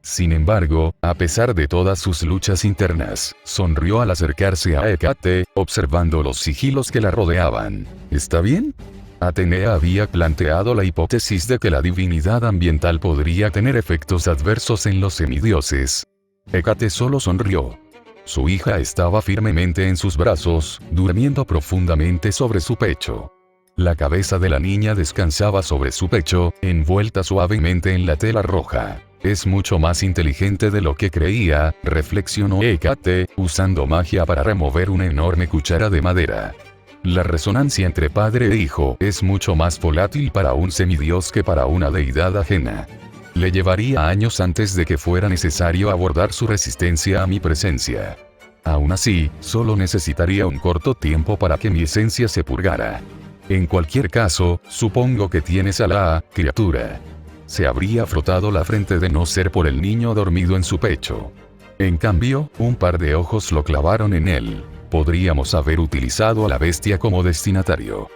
Sin embargo, a pesar de todas sus luchas internas, sonrió al acercarse a Hécate, observando los sigilos que la rodeaban. ¿Está bien? Atenea había planteado la hipótesis de que la divinidad ambiental podría tener efectos adversos en los semidioses. Hécate solo sonrió. Su hija estaba firmemente en sus brazos, durmiendo profundamente sobre su pecho. La cabeza de la niña descansaba sobre su pecho, envuelta suavemente en la tela roja. Es mucho más inteligente de lo que creía, reflexionó Hécate, usando magia para remover una enorme cuchara de madera. La resonancia entre padre e hijo es mucho más volátil para un semidios que para una deidad ajena. Le llevaría años antes de que fuera necesario abordar su resistencia a mi presencia. Aún así, solo necesitaría un corto tiempo para que mi esencia se purgara. En cualquier caso, supongo que tienes a la criatura. Se habría frotado la frente de no ser por el niño dormido en su pecho. En cambio, un par de ojos lo clavaron en él. Podríamos haber utilizado a la bestia como destinatario.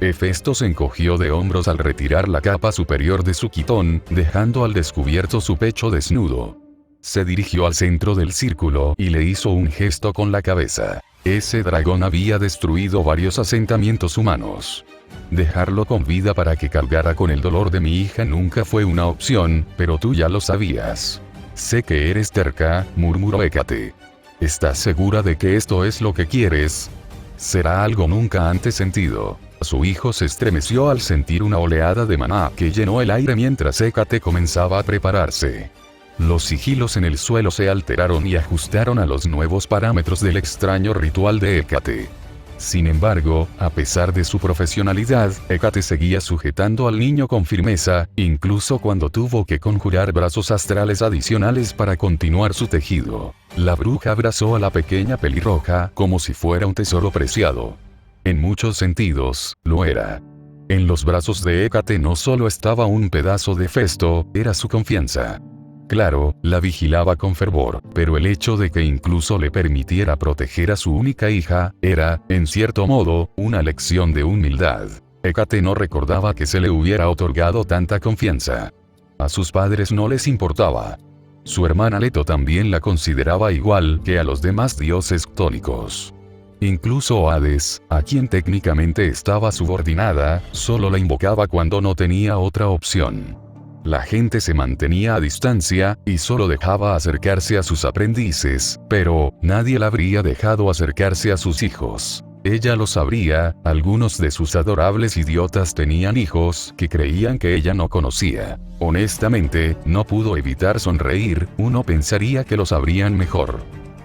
Hefesto se encogió de hombros al retirar la capa superior de su quitón, dejando al descubierto su pecho desnudo. Se dirigió al centro del círculo y le hizo un gesto con la cabeza. Ese dragón había destruido varios asentamientos humanos. Dejarlo con vida para que cargara con el dolor de mi hija nunca fue una opción, pero tú ya lo sabías. Sé que eres terca, murmuró Hécate. ¿Estás segura de que esto es lo que quieres? Será algo nunca antes sentido. Su hijo se estremeció al sentir una oleada de maná que llenó el aire mientras Hécate comenzaba a prepararse. Los sigilos en el suelo se alteraron y ajustaron a los nuevos parámetros del extraño ritual de Hécate. Sin embargo, a pesar de su profesionalidad, Hécate seguía sujetando al niño con firmeza, incluso cuando tuvo que conjurar brazos astrales adicionales para continuar su tejido. La bruja abrazó a la pequeña pelirroja como si fuera un tesoro preciado. En muchos sentidos, lo era. En los brazos de Hécate no solo estaba un pedazo de Hefesto, era su confianza. Claro, la vigilaba con fervor, pero el hecho de que incluso le permitiera proteger a su única hija, era, en cierto modo, una lección de humildad. Hécate no recordaba que se le hubiera otorgado tanta confianza. A sus padres no les importaba. Su hermana Leto también la consideraba igual que a los demás dioses ctónicos. Incluso Hades, a quien técnicamente estaba subordinada, solo la invocaba cuando no tenía otra opción. La gente se mantenía a distancia, y solo dejaba acercarse a sus aprendices, pero nadie la habría dejado acercarse a sus hijos. Ella lo sabría, algunos de sus adorables idiotas tenían hijos que creían que ella no conocía. Honestamente, no pudo evitar sonreír, uno pensaría que lo sabrían mejor.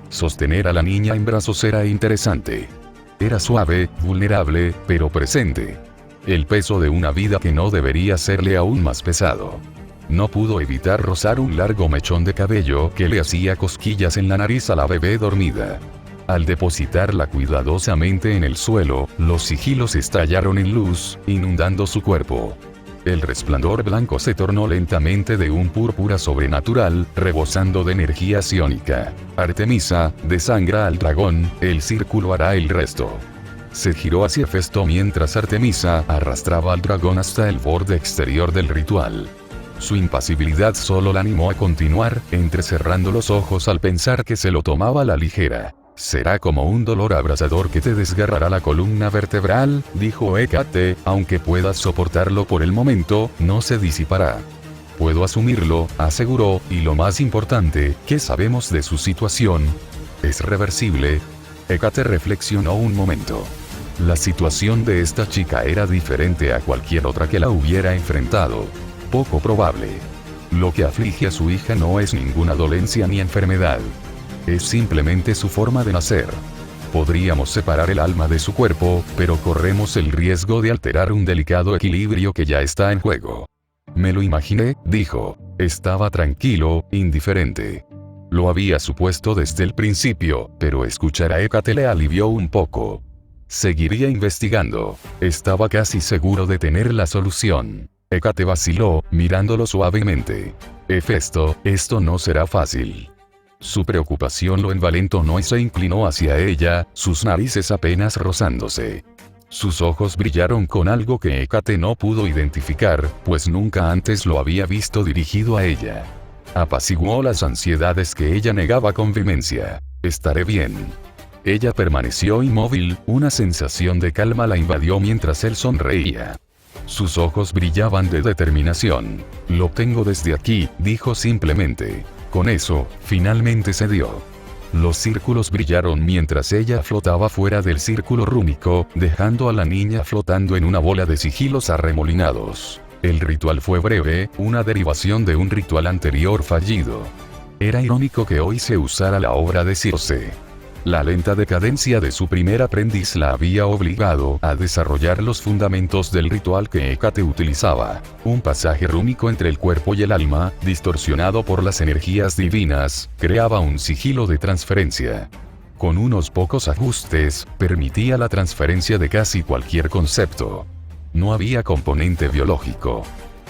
Sostener a la niña en brazos era interesante. Era suave, vulnerable, pero presente. El peso de una vida que no debería serle aún más pesado. No pudo evitar rozar un largo mechón de cabello que le hacía cosquillas en la nariz a la bebé dormida. Al depositarla cuidadosamente en el suelo, los sigilos estallaron en luz, inundando su cuerpo. El resplandor blanco se tornó lentamente de un púrpura sobrenatural, rebosando de energía psiónica. Artemisa, desangra al dragón, el círculo hará el resto. Se giró hacia Hefesto mientras Artemisa arrastraba al dragón hasta el borde exterior del ritual. Su impasibilidad solo la animó a continuar, entrecerrando los ojos al pensar que se lo tomaba a la ligera. Será como un dolor abrasador que te desgarrará la columna vertebral, dijo Hécate, aunque puedas soportarlo por el momento, no se disipará. Puedo asumirlo, aseguró, y lo más importante, ¿qué sabemos de su situación? ¿Es reversible? Hécate reflexionó un momento. La situación de esta chica era diferente a cualquier otra que la hubiera enfrentado. Poco probable. Lo que aflige a su hija no es ninguna dolencia ni enfermedad. Es simplemente su forma de nacer. Podríamos separar el alma de su cuerpo, pero corremos el riesgo de alterar un delicado equilibrio que ya está en juego. Me lo imaginé, dijo. Estaba tranquilo, indiferente. Lo había supuesto desde el principio, pero escuchar a Hécate le alivió un poco. Seguiría investigando. Estaba casi seguro de tener la solución. Hécate vaciló, mirándolo suavemente. Hefesto, esto no será fácil. Su preocupación lo envalentonó y se inclinó hacia ella, sus narices apenas rozándose. Sus ojos brillaron con algo que Hécate no pudo identificar, pues nunca antes lo había visto dirigido a ella. Apaciguó las ansiedades que ella negaba con vehemencia. Estaré bien. Ella permaneció inmóvil, una sensación de calma la invadió mientras él sonreía. Sus ojos brillaban de determinación. Lo tengo desde aquí, dijo simplemente. Con eso, finalmente cedió. Los círculos brillaron mientras ella flotaba fuera del círculo rúnico, dejando a la niña flotando en una bola de sigilos arremolinados. El ritual fue breve, una derivación de un ritual anterior fallido. Era irónico que hoy se usara la obra de Circe. La lenta decadencia de su primer aprendiz la había obligado a desarrollar los fundamentos del ritual que Hécate utilizaba. Un pasaje rúnico entre el cuerpo y el alma, distorsionado por las energías divinas, creaba un sigilo de transferencia. Con unos pocos ajustes, permitía la transferencia de casi cualquier concepto. No había componente biológico.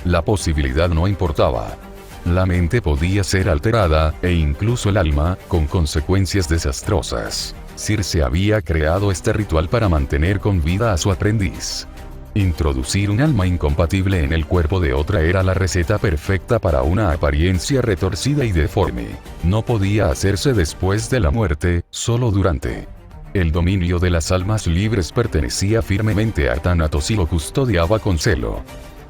La posibilidad no importaba. La mente podía ser alterada, e incluso el alma, con consecuencias desastrosas. Circe había creado este ritual para mantener con vida a su aprendiz. Introducir un alma incompatible en el cuerpo de otra era la receta perfecta para una apariencia retorcida y deforme. No podía hacerse después de la muerte, solo durante. El dominio de las almas libres pertenecía firmemente a Thanatos y lo custodiaba con celo.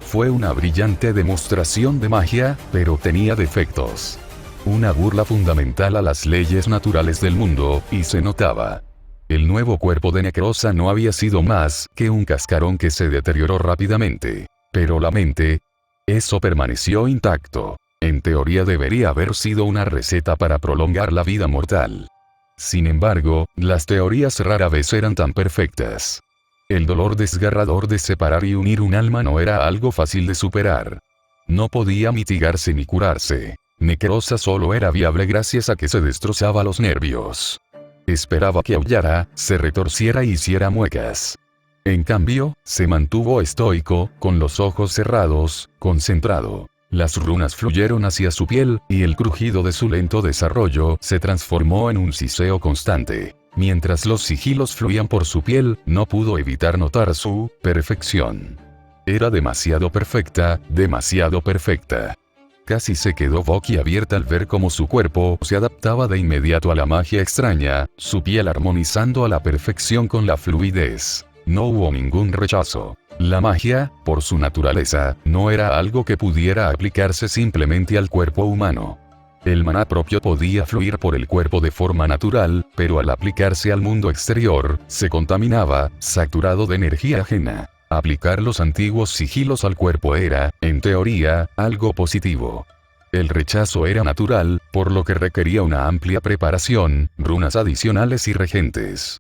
Fue una brillante demostración de magia, pero tenía defectos. Una burla fundamental a las leyes naturales del mundo, y se notaba. El nuevo cuerpo de Necrosa no había sido más que un cascarón que se deterioró rápidamente. Pero la mente, eso permaneció intacto. En teoría debería haber sido una receta para prolongar la vida mortal. Sin embargo, las teorías rara vez eran tan perfectas. El dolor desgarrador de separar y unir un alma no era algo fácil de superar. No podía mitigarse ni curarse. Necrosa solo era viable gracias a que se destrozaba los nervios. Esperaba que aullara, se retorciera y hiciera muecas. En cambio, se mantuvo estoico, con los ojos cerrados, concentrado. Las runas fluyeron hacia su piel, y el crujido de su lento desarrollo se transformó en un siseo constante. Mientras los sigilos fluían por su piel, no pudo evitar notar su perfección. Era demasiado perfecta, demasiado perfecta. Casi se quedó boquiabierta al ver cómo su cuerpo se adaptaba de inmediato a la magia extraña, su piel armonizando a la perfección con la fluidez. No hubo ningún rechazo. La magia, por su naturaleza, no era algo que pudiera aplicarse simplemente al cuerpo humano. El maná propio podía fluir por el cuerpo de forma natural, pero al aplicarse al mundo exterior, se contaminaba, saturado de energía ajena. Aplicar los antiguos sigilos al cuerpo era, en teoría, algo positivo. El rechazo era natural, por lo que requería una amplia preparación, runas adicionales y regentes.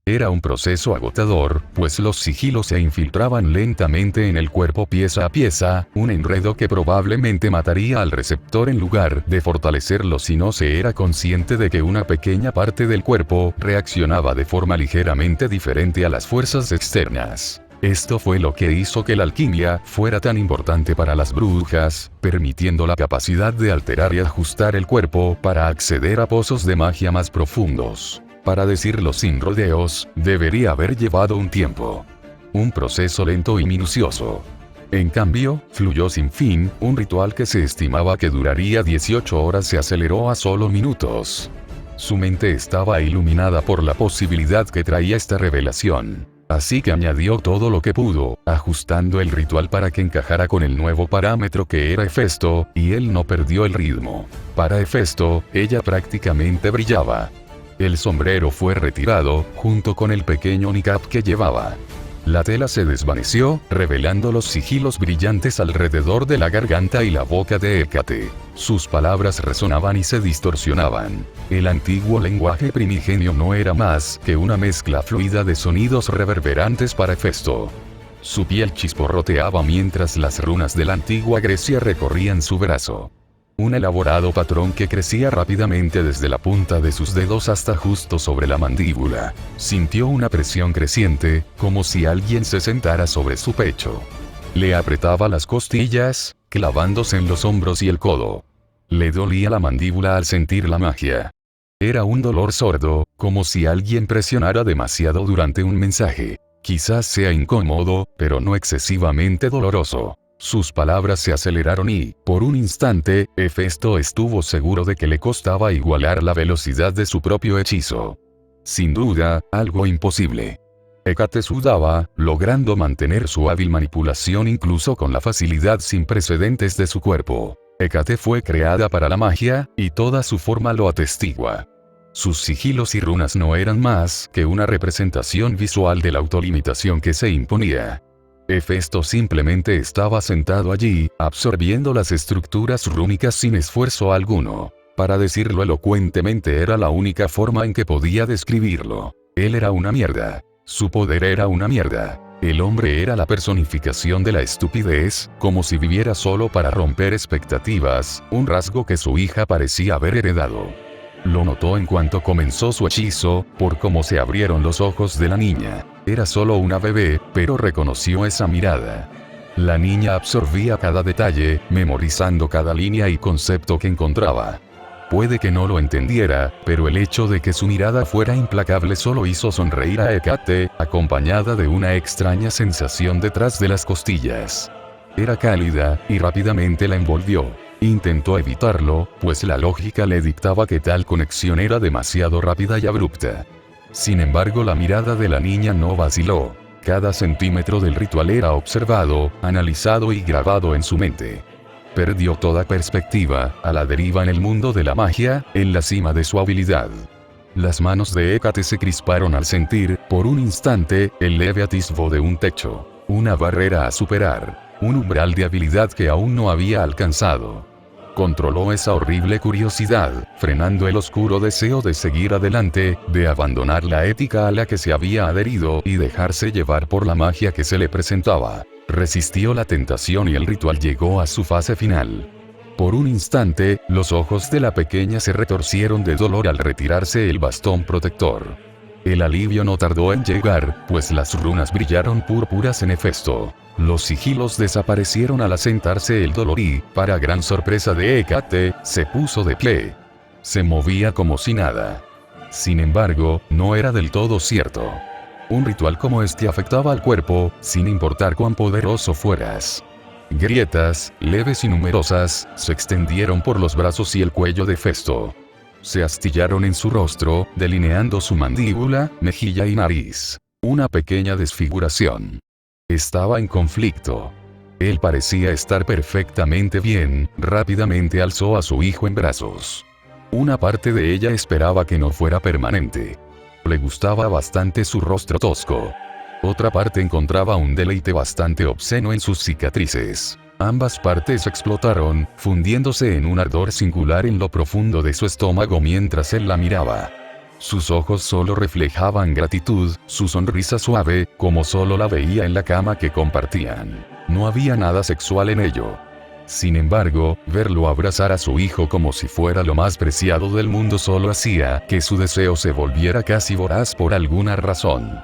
Era un proceso agotador, pues los sigilos se infiltraban lentamente en el cuerpo pieza a pieza, un enredo que probablemente mataría al receptor en lugar de fortalecerlo si no se era consciente de que una pequeña parte del cuerpo reaccionaba de forma ligeramente diferente a las fuerzas externas. Esto fue lo que hizo que la alquimia fuera tan importante para las brujas, permitiendo la capacidad de alterar y ajustar el cuerpo para acceder a pozos de magia más profundos. Para decirlo sin rodeos, debería haber llevado un tiempo. Un proceso lento y minucioso. En cambio, fluyó sin fin, un ritual que se estimaba que duraría 18 horas se aceleró a solo minutos. Su mente estaba iluminada por la posibilidad que traía esta revelación. Así que añadió todo lo que pudo, ajustando el ritual para que encajara con el nuevo parámetro que era Hefesto, y él no perdió el ritmo. Para Hefesto, ella prácticamente brillaba. El sombrero fue retirado, junto con el pequeño niqab que llevaba. La tela se desvaneció, revelando los sigilos brillantes alrededor de la garganta y la boca de Hécate. Sus palabras resonaban y se distorsionaban. El antiguo lenguaje primigenio no era más que una mezcla fluida de sonidos reverberantes para Hefesto. Su piel chisporroteaba mientras las runas de la antigua Grecia recorrían su brazo. Un elaborado patrón que crecía rápidamente desde la punta de sus dedos hasta justo sobre la mandíbula. Sintió una presión creciente, como si alguien se sentara sobre su pecho. Le apretaba las costillas, clavándose en los hombros y el codo. Le dolía la mandíbula al sentir la magia. Era un dolor sordo, como si alguien presionara demasiado durante un mensaje. Quizás sea incómodo, pero no excesivamente doloroso. Sus palabras se aceleraron y, por un instante, Hefesto estuvo seguro de que le costaba igualar la velocidad de su propio hechizo. Sin duda, algo imposible. Hécate sudaba, logrando mantener su hábil manipulación incluso con la facilidad sin precedentes de su cuerpo. Hécate fue creada para la magia, y toda su forma lo atestigua. Sus sigilos y runas no eran más que una representación visual de la autolimitación que se imponía. Hefesto simplemente estaba sentado allí, absorbiendo las estructuras rúnicas sin esfuerzo alguno. Para decirlo elocuentemente era la única forma en que podía describirlo. Él era una mierda. Su poder era una mierda. El hombre era la personificación de la estupidez, como si viviera solo para romper expectativas, un rasgo que su hija parecía haber heredado. Lo notó en cuanto comenzó su hechizo, por cómo se abrieron los ojos de la niña. Era solo una bebé, pero reconoció esa mirada. La niña absorbía cada detalle, memorizando cada línea y concepto que encontraba. Puede que no lo entendiera, pero el hecho de que su mirada fuera implacable solo hizo sonreír a Hécate, acompañada de una extraña sensación detrás de las costillas. Era cálida, y rápidamente la envolvió. Intentó evitarlo, pues la lógica le dictaba que tal conexión era demasiado rápida y abrupta. Sin embargo, la mirada de la niña no vaciló. Cada centímetro del ritual era observado, analizado y grabado en su mente. Perdió toda perspectiva, a la deriva en el mundo de la magia, en la cima de su habilidad. Las manos de Hécate se crisparon al sentir, por un instante, el leve atisbo de un techo. Una barrera a superar. Un umbral de habilidad que aún no había alcanzado. Controló esa horrible curiosidad, frenando el oscuro deseo de seguir adelante, de abandonar la ética a la que se había adherido y dejarse llevar por la magia que se le presentaba. Resistió la tentación y el ritual llegó a su fase final. Por un instante, los ojos de la pequeña se retorcieron de dolor al retirarse el bastón protector. El alivio no tardó en llegar, pues las runas brillaron púrpuras en Hefesto. Los sigilos desaparecieron al asentarse el dolor y, para gran sorpresa de Hécate, se puso de pie. Se movía como si nada. Sin embargo, no era del todo cierto. Un ritual como este afectaba al cuerpo, sin importar cuán poderoso fueras. Grietas, leves y numerosas, se extendieron por los brazos y el cuello de Hefesto. Se astillaron en su rostro, delineando su mandíbula, mejilla y nariz. Una pequeña desfiguración. Estaba en conflicto. Él parecía estar perfectamente bien, rápidamente alzó a su hijo en brazos. Una parte de ella esperaba que no fuera permanente. Le gustaba bastante su rostro tosco. Otra parte encontraba un deleite bastante obsceno en sus cicatrices. Ambas partes explotaron, fundiéndose en un ardor singular en lo profundo de su estómago mientras él la miraba. Sus ojos solo reflejaban gratitud, su sonrisa suave, como solo la veía en la cama que compartían. No había nada sexual en ello. Sin embargo, verlo abrazar a su hijo como si fuera lo más preciado del mundo solo hacía que su deseo se volviera casi voraz por alguna razón.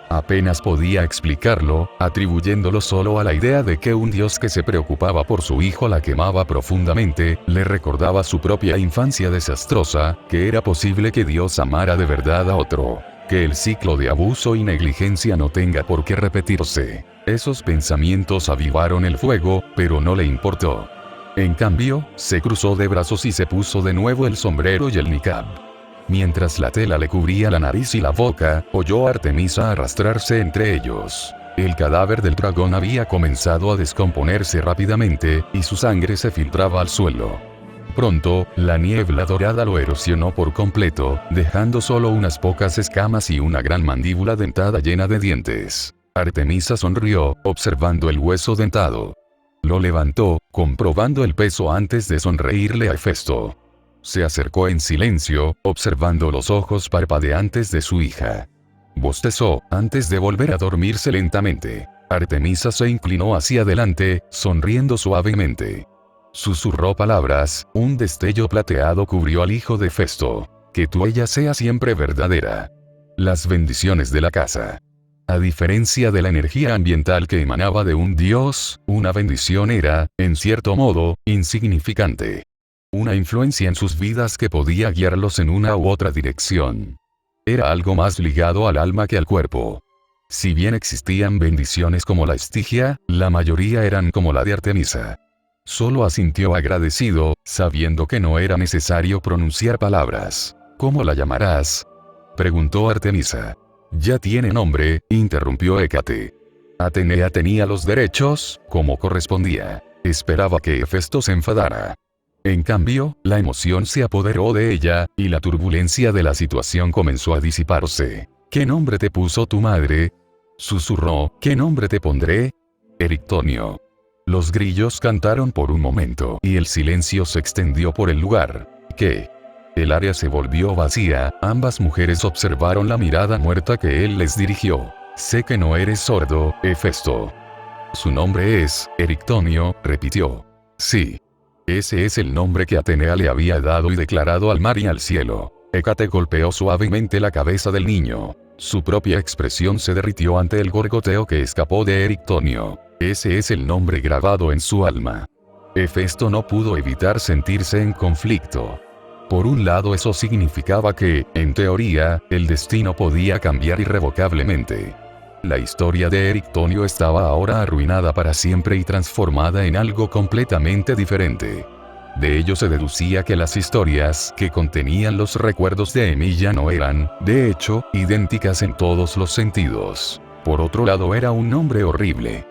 Apenas podía explicarlo, atribuyéndolo solo a la idea de que un Dios que se preocupaba por su hijo la quemaba profundamente, le recordaba su propia infancia desastrosa, que era posible que Dios amara de verdad a otro, que el ciclo de abuso y negligencia no tenga por qué repetirse. Esos pensamientos avivaron el fuego, pero no le importó. En cambio, se cruzó de brazos y se puso de nuevo el sombrero y el niqab. Mientras la tela le cubría la nariz y la boca, oyó a Artemisa arrastrarse entre ellos. El cadáver del dragón había comenzado a descomponerse rápidamente, y su sangre se filtraba al suelo. Pronto, la niebla dorada lo erosionó por completo, dejando solo unas pocas escamas y una gran mandíbula dentada llena de dientes. Artemisa sonrió, observando el hueso dentado. Lo levantó, comprobando el peso antes de sonreírle a Hefesto. Se acercó en silencio, observando los ojos parpadeantes de su hija. Bostezó, antes de volver a dormirse lentamente. Artemisa se inclinó hacia adelante, sonriendo suavemente. Susurró palabras, un destello plateado cubrió al hijo de Festo. Que tu ella sea siempre verdadera. Las bendiciones de la casa. A diferencia de la energía ambiental que emanaba de un dios, una bendición era, en cierto modo, insignificante. Una influencia en sus vidas que podía guiarlos en una u otra dirección. Era algo más ligado al alma que al cuerpo. Si bien existían bendiciones como la Estigia, la mayoría eran como la de Artemisa. Solo asintió agradecido, sabiendo que no era necesario pronunciar palabras. ¿Cómo la llamarás?, preguntó Artemisa. Ya tiene nombre, interrumpió Hécate. Atenea tenía los derechos, como correspondía. Esperaba que Hefesto se enfadara. En cambio, la emoción se apoderó de ella, y la turbulencia de la situación comenzó a disiparse. ¿Qué nombre te puso tu madre?, susurró. ¿Qué nombre te pondré? Erictonio. Los grillos cantaron por un momento, y el silencio se extendió por el lugar. ¿Qué? El área se volvió vacía, ambas mujeres observaron la mirada muerta que él les dirigió. Sé que no eres sordo, Hefesto. Su nombre es, Erictonio, repitió. Sí. Ese es el nombre que Atenea le había dado y declarado al mar y al cielo. Hécate golpeó suavemente la cabeza del niño. Su propia expresión se derritió ante el gorgoteo que escapó de Erictonio. Ese es el nombre grabado en su alma. Hefesto no pudo evitar sentirse en conflicto. Por un lado, eso significaba que, en teoría, el destino podía cambiar irrevocablemente. La historia de Erictonio estaba ahora arruinada para siempre y transformada en algo completamente diferente. De ello se deducía que las historias que contenían los recuerdos de Emilia no eran, de hecho, idénticas en todos los sentidos. Por otro lado, era un nombre horrible.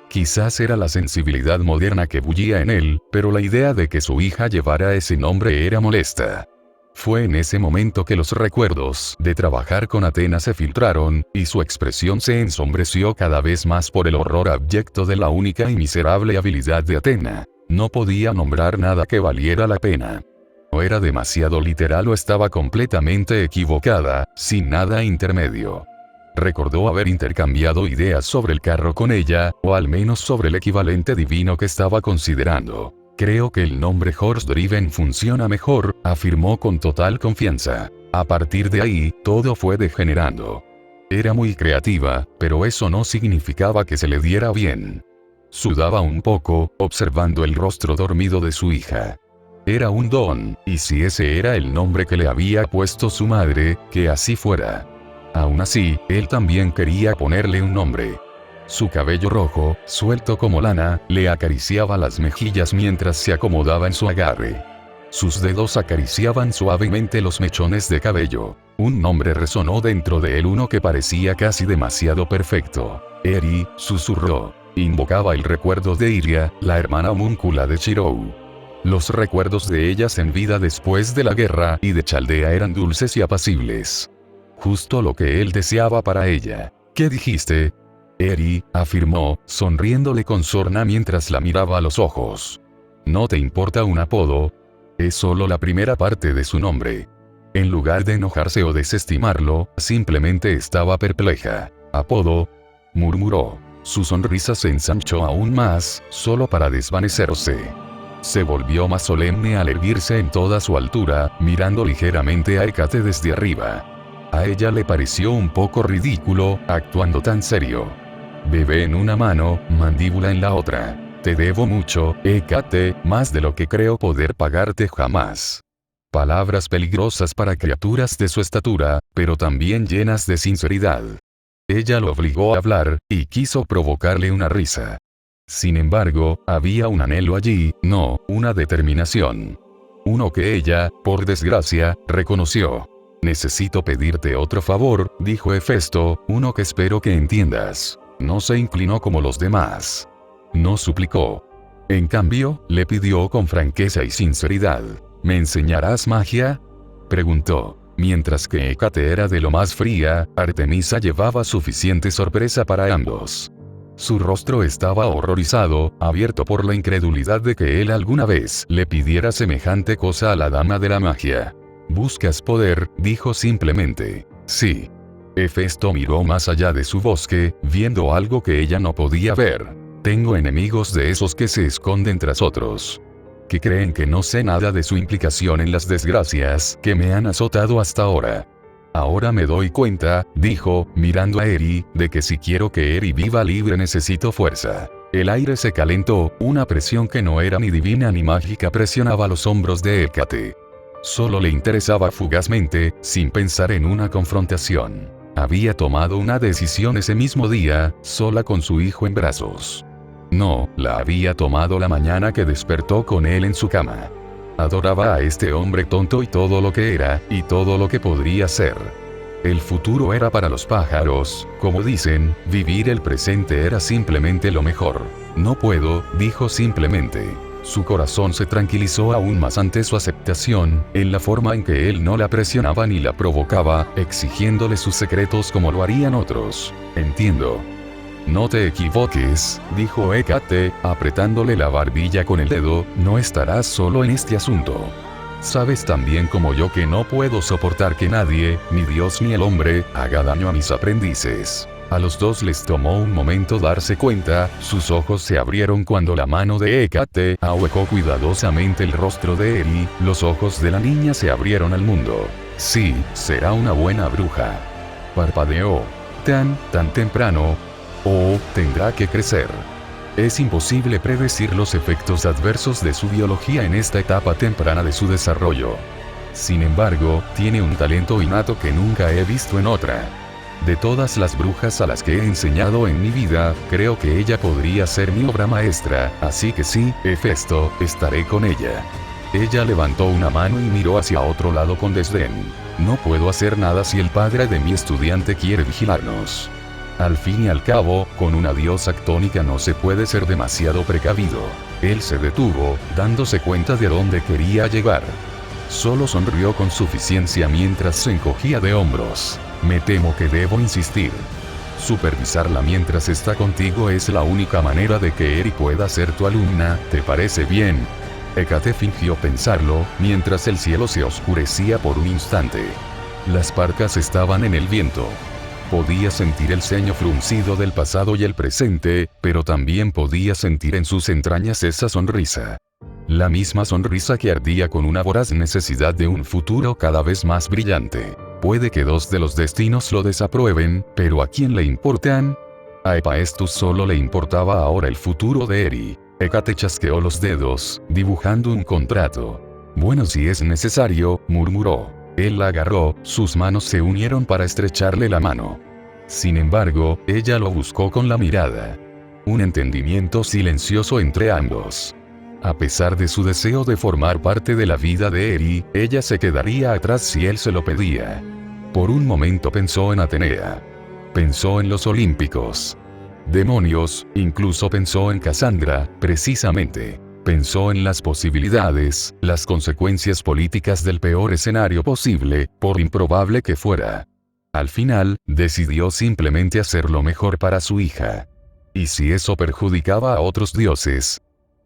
Quizás era la sensibilidad moderna que bullía en él, pero la idea de que su hija llevara ese nombre era molesta. Fue en ese momento que los recuerdos de trabajar con Atenas se filtraron, y su expresión se ensombreció cada vez más por el horror abyecto de la única y miserable habilidad de Atena. No podía nombrar nada que valiera la pena. O era demasiado literal o estaba completamente equivocada, sin nada intermedio. Recordó haber intercambiado ideas sobre el carro con ella, o al menos sobre el equivalente divino que estaba considerando. Creo que el nombre Horse Driven funciona mejor, afirmó con total confianza. A partir de ahí, todo fue degenerando. Era muy creativa, pero eso no significaba que se le diera bien. Sudaba un poco, observando el rostro dormido de su hija. Era un don, y si ese era el nombre que le había puesto su madre, que así fuera. Aún así, él también quería ponerle un nombre. Su cabello rojo, suelto como lana, le acariciaba las mejillas mientras se acomodaba en su agarre. Sus dedos acariciaban suavemente los mechones de cabello. Un nombre resonó dentro de él, uno que parecía casi demasiado perfecto. Eri, susurró. Invocaba el recuerdo de Iria, la hermana homúncula de Shirou. Los recuerdos de ellas en vida después de la guerra y de Chaldea eran dulces y apacibles. Justo lo que él deseaba para ella. ¿Qué dijiste? Eri, afirmó, sonriéndole con sorna mientras la miraba a los ojos. ¿No te importa un apodo? Es solo la primera parte de su nombre. En lugar de enojarse o desestimarlo, simplemente estaba perpleja. ¿Apodo? Murmuró. Su sonrisa se ensanchó aún más, solo para desvanecerse. Se volvió más solemne al erguirse en toda su altura, mirando ligeramente a Hécate desde arriba. A ella le pareció un poco ridículo, actuando tan serio. Bebé en una mano, mandíbula en la otra. Te debo mucho, Hécate, más de lo que creo poder pagarte jamás. Palabras peligrosas para criaturas de su estatura, pero también llenas de sinceridad. Ella lo obligó a hablar, y quiso provocarle una risa. Sin embargo, había un anhelo allí, no, una determinación. Uno que ella, por desgracia, reconoció. Necesito pedirte otro favor, dijo Hefesto, uno que espero que entiendas. No se inclinó como los demás. No suplicó. En cambio, le pidió con franqueza y sinceridad. ¿Me enseñarás magia? Preguntó. Mientras que Hécate era de lo más fría, Artemisa llevaba suficiente sorpresa para ambos. Su rostro estaba horrorizado, abierto por la incredulidad de que él alguna vez le pidiera semejante cosa a la dama de la magia. ¿Buscas poder?, dijo simplemente. Sí. Hefesto miró más allá de su bosque, viendo algo que ella no podía ver. Tengo enemigos de esos que se esconden tras otros. Que creen que no sé nada de su implicación en las desgracias que me han azotado hasta ahora. Ahora me doy cuenta, dijo, mirando a Eri, de que si quiero que Eri viva libre necesito fuerza. El aire se calentó, una presión que no era ni divina ni mágica presionaba los hombros de Hécate. Solo le interesaba fugazmente, sin pensar en una confrontación. Había tomado una decisión ese mismo día, sola con su hijo en brazos. No, la había tomado la mañana que despertó con él en su cama. Adoraba a este hombre tonto y todo lo que era, y todo lo que podría ser. El futuro era para los pájaros, como dicen, vivir el presente era simplemente lo mejor. No puedo, dijo simplemente. Su corazón se tranquilizó aún más ante su aceptación, en la forma en que él no la presionaba ni la provocaba, exigiéndole sus secretos como lo harían otros. Entiendo. No te equivoques, dijo Hécate, apretándole la barbilla con el dedo, no estarás solo en este asunto. Sabes tan bien como yo que no puedo soportar que nadie, ni Dios ni el hombre, haga daño a mis aprendices. A los dos les tomó un momento darse cuenta, sus ojos se abrieron cuando la mano de Hécate ahuecó cuidadosamente el rostro de Eri, los ojos de la niña se abrieron al mundo. Sí, será una buena bruja. Parpadeó. Tan temprano. Oh, tendrá que crecer. Es imposible predecir los efectos adversos de su biología en esta etapa temprana de su desarrollo. Sin embargo, tiene un talento innato que nunca he visto en otra. De todas las brujas a las que he enseñado en mi vida, creo que ella podría ser mi obra maestra, así que sí, Hefesto, estaré con ella. Ella levantó una mano y miró hacia otro lado con desdén. No puedo hacer nada si el padre de mi estudiante quiere vigilarnos. Al fin y al cabo, con una diosa actónica no se puede ser demasiado precavido. Él se detuvo, dándose cuenta de dónde quería llegar. Solo sonrió con suficiencia mientras se encogía de hombros. Me temo que debo insistir. Supervisarla mientras está contigo es la única manera de que Eri pueda ser tu alumna, ¿te parece bien? Hécate fingió pensarlo, mientras el cielo se oscurecía por un instante. Las parcas estaban en el viento. Podía sentir el ceño fruncido del pasado y el presente, pero también podía sentir en sus entrañas esa sonrisa. La misma sonrisa que ardía con una voraz necesidad de un futuro cada vez más brillante. Puede que dos de los destinos lo desaprueben, pero ¿a quién le importan? A Hephaestus solo le importaba ahora el futuro de Eri. Hécate chasqueó los dedos, dibujando un contrato. Bueno, si es necesario, murmuró. Él la agarró, sus manos se unieron para estrecharle la mano. Sin embargo, ella lo buscó con la mirada. Un entendimiento silencioso entre ambos. A pesar de su deseo de formar parte de la vida de Eri, ella se quedaría atrás si él se lo pedía. Por un momento pensó en Atenea. Pensó en los Olímpicos. Demonios, incluso pensó en Cassandra, precisamente. Pensó en las posibilidades, las consecuencias políticas del peor escenario posible, por improbable que fuera. Al final, decidió simplemente hacer lo mejor para su hija. Y si eso perjudicaba a otros dioses,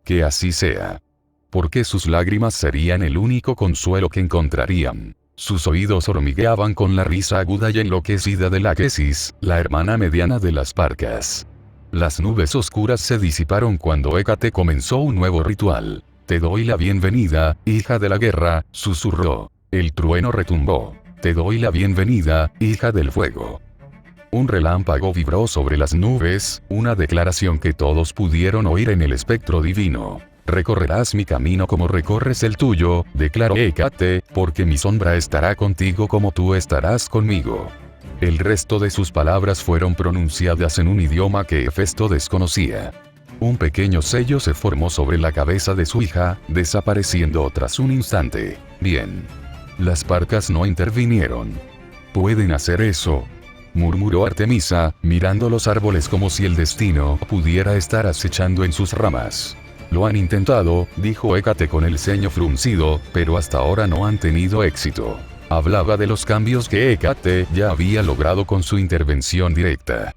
que así sea. Porque sus lágrimas serían el único consuelo que encontrarían. Sus oídos hormigueaban con la risa aguda y enloquecida de Láquesis, la hermana mediana de las Parcas. Las nubes oscuras se disiparon cuando Hécate comenzó un nuevo ritual. Te doy la bienvenida, hija de la guerra, susurró. El trueno retumbó. Te doy la bienvenida, hija del fuego. Un relámpago vibró sobre las nubes, una declaración que todos pudieron oír en el espectro divino. Recorrerás mi camino como recorres el tuyo, declaró Hécate, porque mi sombra estará contigo como tú estarás conmigo. El resto de sus palabras fueron pronunciadas en un idioma que Hefesto desconocía. Un pequeño sello se formó sobre la cabeza de su hija, desapareciendo tras un instante. Bien. Las Parcas no intervinieron. Pueden hacer eso, murmuró Artemisa, mirando los árboles como si el destino pudiera estar acechando en sus ramas. Lo han intentado, dijo Hécate con el ceño fruncido, pero hasta ahora no han tenido éxito. Hablaba de los cambios que Hécate ya había logrado con su intervención directa.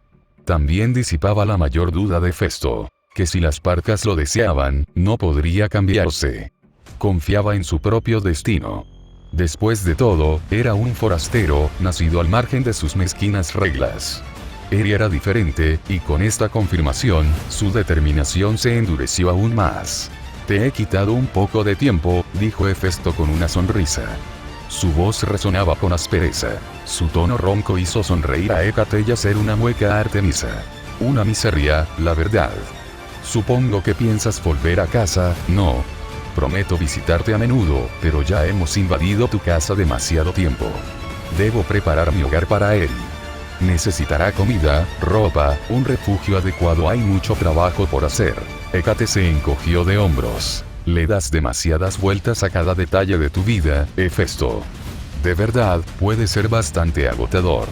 También disipaba la mayor duda de Hefesto, que si las Parcas lo deseaban, no podría cambiarse. Confiaba en su propio destino. Después de todo, era un forastero, nacido al margen de sus mezquinas reglas. Eri era diferente, y con esta confirmación, su determinación se endureció aún más. Te he quitado un poco de tiempo, dijo Hefesto con una sonrisa. Su voz resonaba con aspereza. Su tono ronco hizo sonreír a Hécate y hacer una mueca a Artemisa. Una miseria, la verdad. Supongo que piensas volver a casa, ¿no? Prometo visitarte a menudo, pero ya hemos invadido tu casa demasiado tiempo. Debo preparar mi hogar para él. Necesitará comida, ropa, un refugio adecuado. Hay mucho trabajo por hacer. Hécate se encogió de hombros. Le das demasiadas vueltas a cada detalle de tu vida, Hefesto. De verdad, puede ser bastante agotador.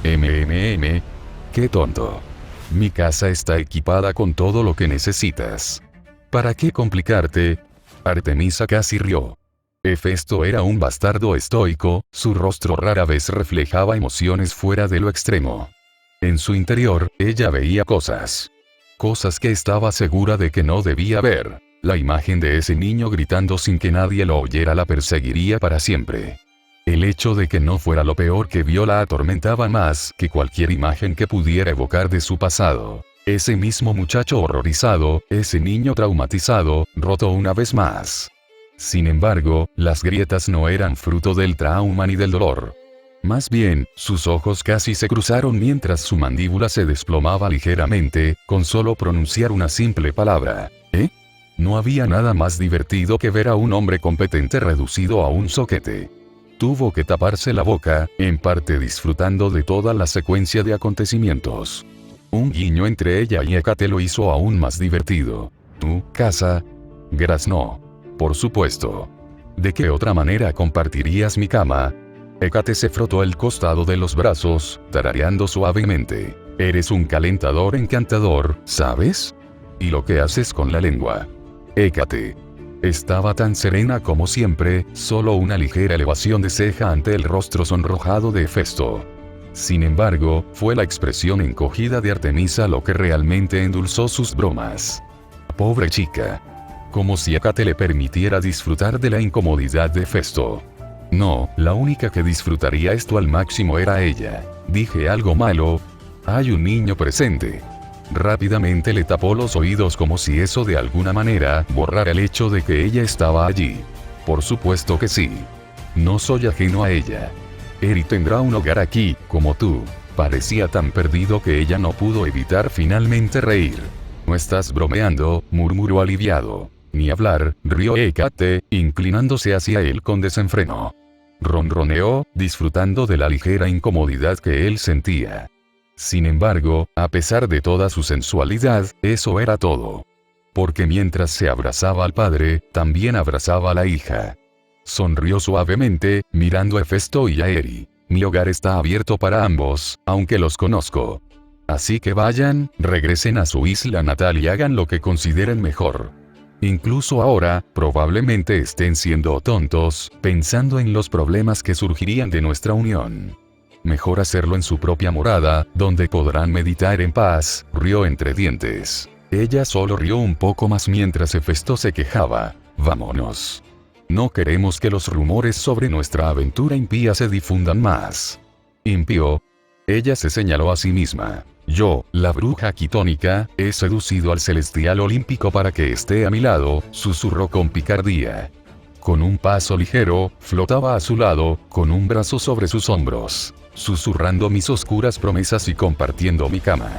Qué tonto. Mi casa está equipada con todo lo que necesitas. ¿Para qué complicarte? Artemisa casi rió. Hefesto era un bastardo estoico, su rostro rara vez reflejaba emociones fuera de lo extremo. En su interior, ella veía cosas. Cosas que estaba segura de que no debía ver. La imagen de ese niño gritando sin que nadie lo oyera la perseguiría para siempre. El hecho de que no fuera lo peor que vio la atormentaba más que cualquier imagen que pudiera evocar de su pasado. Ese mismo muchacho horrorizado, ese niño traumatizado, roto una vez más. Sin embargo, las grietas no eran fruto del trauma ni del dolor. Más bien, sus ojos casi se cruzaron mientras su mandíbula se desplomaba ligeramente, con solo pronunciar una simple palabra. ¿Eh? No había nada más divertido que ver a un hombre competente reducido a un zoquete. Tuvo que taparse la boca, en parte disfrutando de toda la secuencia de acontecimientos. Un guiño entre ella y Hécate lo hizo aún más divertido. ¿Tu casa? Graznó. Por supuesto. ¿De qué otra manera compartirías mi cama? Hécate se frotó el costado de los brazos, tarareando suavemente. Eres un calentador encantador, ¿sabes? Y lo que haces con la lengua. Hécate. Estaba tan serena como siempre, solo una ligera elevación de ceja ante el rostro sonrojado de Hefesto. Sin embargo, fue la expresión encogida de Artemisa lo que realmente endulzó sus bromas. Pobre chica. Como si Hécate le permitiera disfrutar de la incomodidad de Hefesto. No, la única que disfrutaría esto al máximo era ella. ¿Dije algo malo? Hay un niño presente. Rápidamente le tapó los oídos como si eso de alguna manera borrara el hecho de que ella estaba allí. Por supuesto que sí. No soy ajeno a ella. Eri tendrá un hogar aquí, como tú. Parecía tan perdido que ella no pudo evitar finalmente reír. No estás bromeando, murmuró aliviado. Ni hablar, rió Hécate, inclinándose hacia él con desenfreno. Ronroneó, disfrutando de la ligera incomodidad que él sentía. Sin embargo, a pesar de toda su sensualidad, eso era todo. porque mientras se abrazaba al padre, también abrazaba a la hija. Sonrió suavemente, mirando a Hefesto y a Eri. Mi hogar está abierto para ambos, aunque los conozco. Así que vayan, regresen a su isla natal y hagan lo que consideren mejor. Incluso ahora, probablemente estén siendo tontos, pensando en los problemas que surgirían de nuestra unión. Mejor hacerlo en su propia morada, donde podrán meditar en paz, rió entre dientes. Ella solo rió un poco más mientras Hefesto se quejaba. Vámonos. No queremos que los rumores sobre nuestra aventura impía se difundan más. Impío. Ella se señaló a sí misma. Yo, la bruja quitónica, he seducido al celestial olímpico para que esté a mi lado, susurró con picardía. Con un paso ligero, flotaba a su lado, con un brazo sobre sus hombros, susurrando mis oscuras promesas y compartiendo mi cama.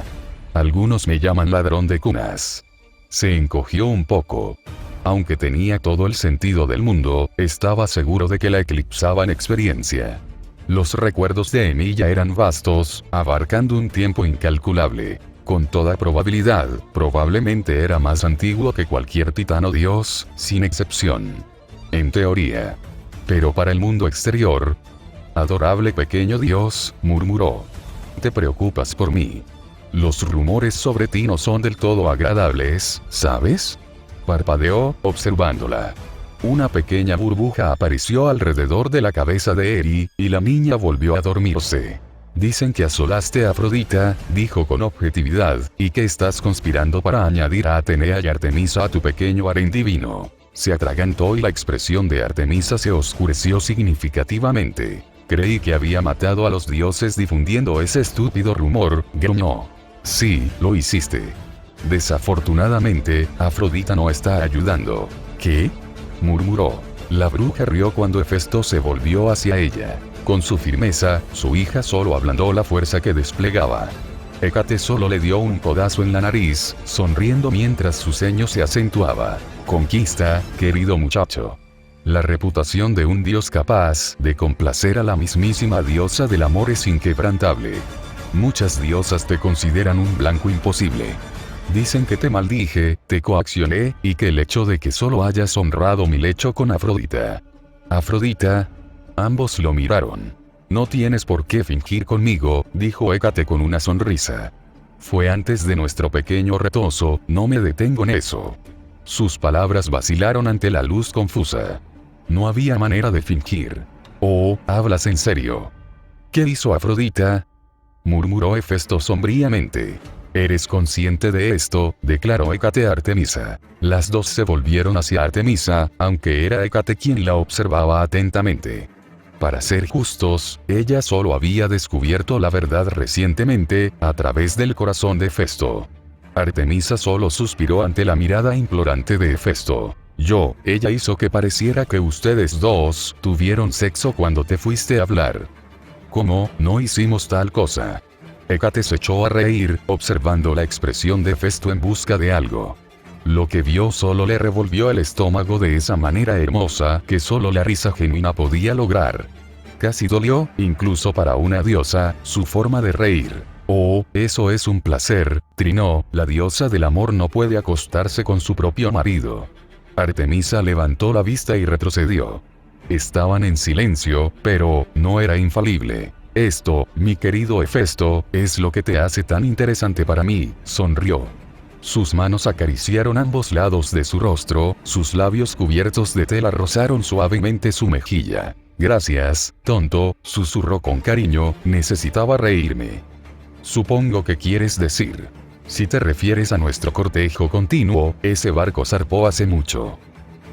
Algunos me llaman ladrón de cunas. Se encogió un poco. Aunque tenía todo el sentido del mundo, estaba seguro de que la eclipsaba en experiencia. Los recuerdos de Emilia eran vastos, abarcando un tiempo incalculable. Con toda probabilidad, probablemente era más antiguo que cualquier titano dios, sin excepción. En teoría. Pero para el mundo exterior... Adorable pequeño dios, murmuró. Te preocupas por mí. Los rumores sobre ti no son del todo agradables, ¿sabes? Parpadeó, observándola. Una pequeña burbuja apareció alrededor de la cabeza de Eri, y la niña volvió a dormirse. Dicen que asolaste a Afrodita, dijo con objetividad, y que estás conspirando para añadir a Atenea y Artemisa a tu pequeño harén divino. Se atragantó y la expresión de Artemisa se oscureció significativamente. Creí que había matado a los dioses difundiendo ese estúpido rumor, gruñó. Sí, lo hiciste. Desafortunadamente, Afrodita no está ayudando. ¿Qué? Murmuró. La bruja rió cuando Hefesto se volvió hacia ella. Con su firmeza, su hija solo ablandó la fuerza que desplegaba. Hécate solo le dio un codazo en la nariz, sonriendo mientras su ceño se acentuaba. Conquista, querido muchacho. La reputación de un dios capaz de complacer a la mismísima diosa del amor es inquebrantable. Muchas diosas te consideran un blanco imposible. Dicen que te maldije, te coaccioné, y que el hecho de que solo hayas honrado mi lecho con Afrodita. ¿Afrodita? Ambos lo miraron. No tienes por qué fingir conmigo, dijo Hécate con una sonrisa. Fue antes de nuestro pequeño retozo, no me detengo en eso. Sus palabras vacilaron ante la luz confusa. No había manera de fingir. Oh, ¿hablas en serio? ¿Qué hizo Afrodita? Murmuró Hefesto sombríamente. ¿Eres consciente de esto?, declaró Hécate a Artemisa. Las dos se volvieron hacia Artemisa, aunque era Hécate quien la observaba atentamente. Para ser justos, ella solo había descubierto la verdad recientemente, a través del corazón de Hefesto. Artemisa solo suspiró ante la mirada implorante de Hefesto. Ella hizo que pareciera que ustedes dos tuvieron sexo cuando te fuiste a hablar. ¿Cómo? No hicimos tal cosa. Hécate se echó a reír, observando la expresión de Hefesto en busca de algo. Lo que vio solo le revolvió el estómago de esa manera hermosa que solo la risa genuina podía lograr. Casi dolió, incluso para una diosa, su forma de reír. Oh, eso es un placer, trinó, la diosa del amor no puede acostarse con su propio marido. Artemisa levantó la vista y retrocedió. Estaban en silencio, pero no era infalible. Esto, mi querido Hefesto, es lo que te hace tan interesante para mí, sonrió. Sus manos acariciaron ambos lados de su rostro, sus labios cubiertos de tela rozaron suavemente su mejilla. Gracias, tonto, susurró con cariño, necesitaba reírme. Supongo que quieres decir. Si te refieres a nuestro cortejo continuo, ese barco zarpó hace mucho.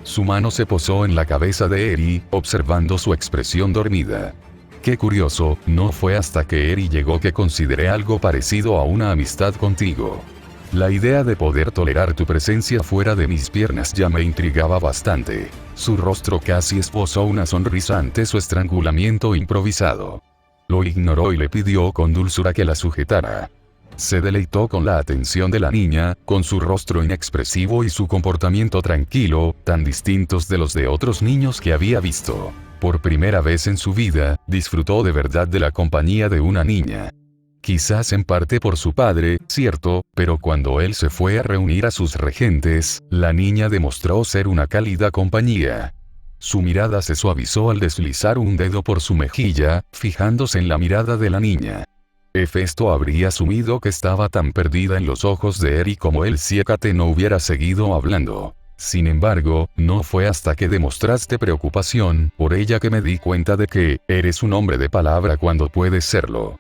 Su mano se posó en la cabeza de Eri, observando su expresión dormida. Qué curioso, no fue hasta que Eri llegó que consideré algo parecido a una amistad contigo. La idea de poder tolerar tu presencia fuera de mis piernas ya me intrigaba bastante. Su rostro casi esbozó una sonrisa ante su estrangulamiento improvisado. Lo ignoró y le pidió con dulzura que la sujetara. Se deleitó con la atención de la niña, con su rostro inexpresivo y su comportamiento tranquilo, tan distintos de los de otros niños que había visto. Por primera vez en su vida, disfrutó de verdad de la compañía de una niña. Quizás en parte por su padre, cierto, pero cuando él se fue a reunir a sus regentes, la niña demostró ser una cálida compañía. Su mirada se suavizó al deslizar un dedo por su mejilla, fijándose en la mirada de la niña. Hefesto habría asumido que estaba tan perdida en los ojos de Eri como él si Hécate no hubiera seguido hablando. Sin embargo, no fue hasta que demostraste preocupación por ella que me di cuenta de que eres un hombre de palabra cuando puedes serlo.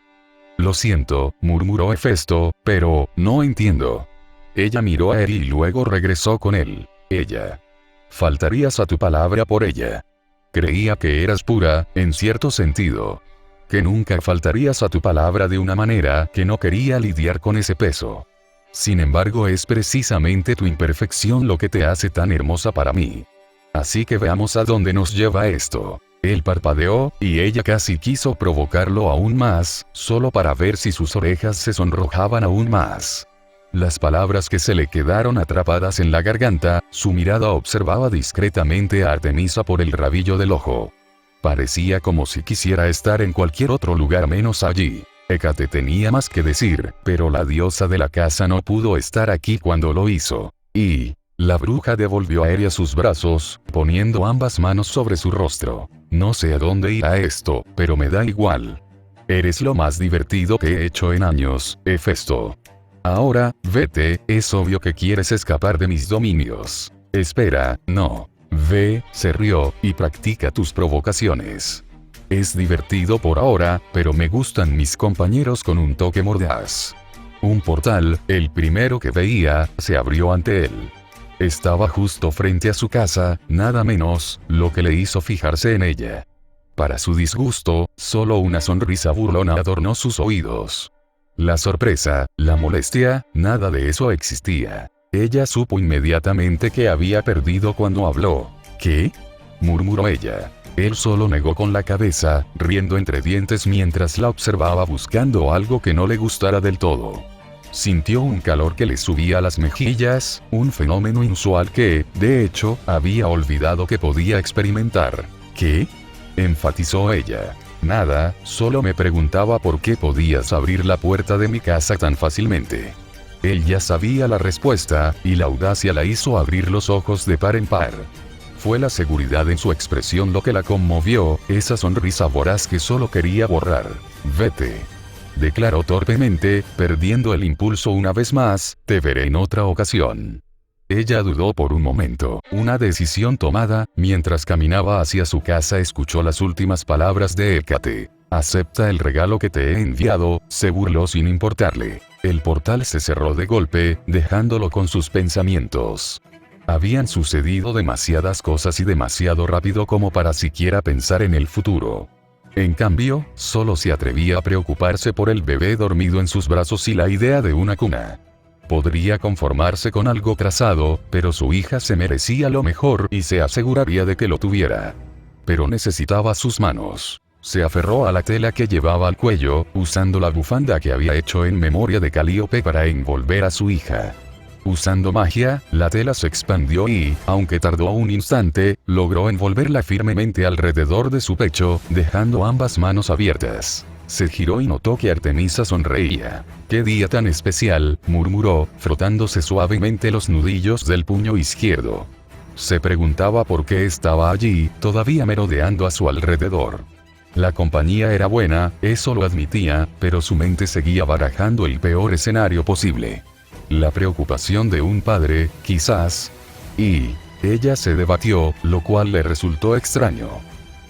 Lo siento, murmuró Hefesto, pero no entiendo. Ella miró a Eri y luego regresó con él. Ella. Faltarías a tu palabra por ella. Creía que eras pura, en cierto sentido. Que nunca faltarías a tu palabra de una manera que no quería lidiar con ese peso. Sin embargo, es precisamente tu imperfección lo que te hace tan hermosa para mí. Así que veamos a dónde nos lleva esto. Él parpadeó, y ella casi quiso provocarlo aún más, solo para ver si sus orejas se sonrojaban aún más. Las palabras que se le quedaron atrapadas en la garganta, su mirada observaba discretamente a Artemisa por el rabillo del ojo. Parecía como si quisiera estar en cualquier otro lugar menos allí. Hécate tenía más que decir, pero la diosa de la casa no pudo estar aquí cuando lo hizo. Y la bruja devolvió a Eri sus brazos, poniendo ambas manos sobre su rostro. No sé a dónde irá esto, pero me da igual. Eres lo más divertido que he hecho en años, Hefesto. Ahora, vete, es obvio que quieres escapar de mis dominios. Espera, no. Ve, se rió, y practica tus provocaciones. Es divertido por ahora, pero me gustan mis compañeros con un toque mordaz. Un portal, el primero que veía, se abrió ante él. Estaba justo frente a su casa, nada menos, lo que le hizo fijarse en ella. Para su disgusto, solo una sonrisa burlona adornó sus oídos. La sorpresa, la molestia, nada de eso existía. Ella supo inmediatamente que había perdido cuando habló. ¿Qué? Murmuró ella. Él solo negó con la cabeza, riendo entre dientes mientras la observaba buscando algo que no le gustara del todo. Sintió un calor que le subía a las mejillas, un fenómeno inusual que, de hecho, había olvidado que podía experimentar. ¿Qué? Enfatizó ella. Nada, solo me preguntaba por qué podías abrir la puerta de mi casa tan fácilmente. Él ya sabía la respuesta, y la audacia la hizo abrir los ojos de par en par. Fue la seguridad en su expresión lo que la conmovió, esa sonrisa voraz que solo quería borrar. Vete. Declaró torpemente, perdiendo el impulso una vez más, te veré en otra ocasión. Ella dudó por un momento, una decisión tomada, mientras caminaba hacia su casa escuchó las últimas palabras de Hécate. Acepta el regalo que te he enviado, se burló sin importarle. El portal se cerró de golpe, dejándolo con sus pensamientos. Habían sucedido demasiadas cosas y demasiado rápido como para siquiera pensar en el futuro. En cambio, solo se atrevía a preocuparse por el bebé dormido en sus brazos y la idea de una cuna. Podría conformarse con algo trazado, pero su hija se merecía lo mejor y se aseguraría de que lo tuviera. Pero necesitaba sus manos. Se aferró a la tela que llevaba al cuello, usando la bufanda que había hecho en memoria de Calíope para envolver a su hija. Usando magia, la tela se expandió y, aunque tardó un instante, logró envolverla firmemente alrededor de su pecho, dejando ambas manos abiertas. Se giró y notó que Artemisa sonreía. «¡Qué día tan especial!», murmuró, frotándose suavemente los nudillos del puño izquierdo. Se preguntaba por qué estaba allí, todavía merodeando a su alrededor. La compañía era buena, eso lo admitía, pero su mente seguía barajando el peor escenario posible. La preocupación de un padre, quizás. Y ella se debatió, lo cual le resultó extraño.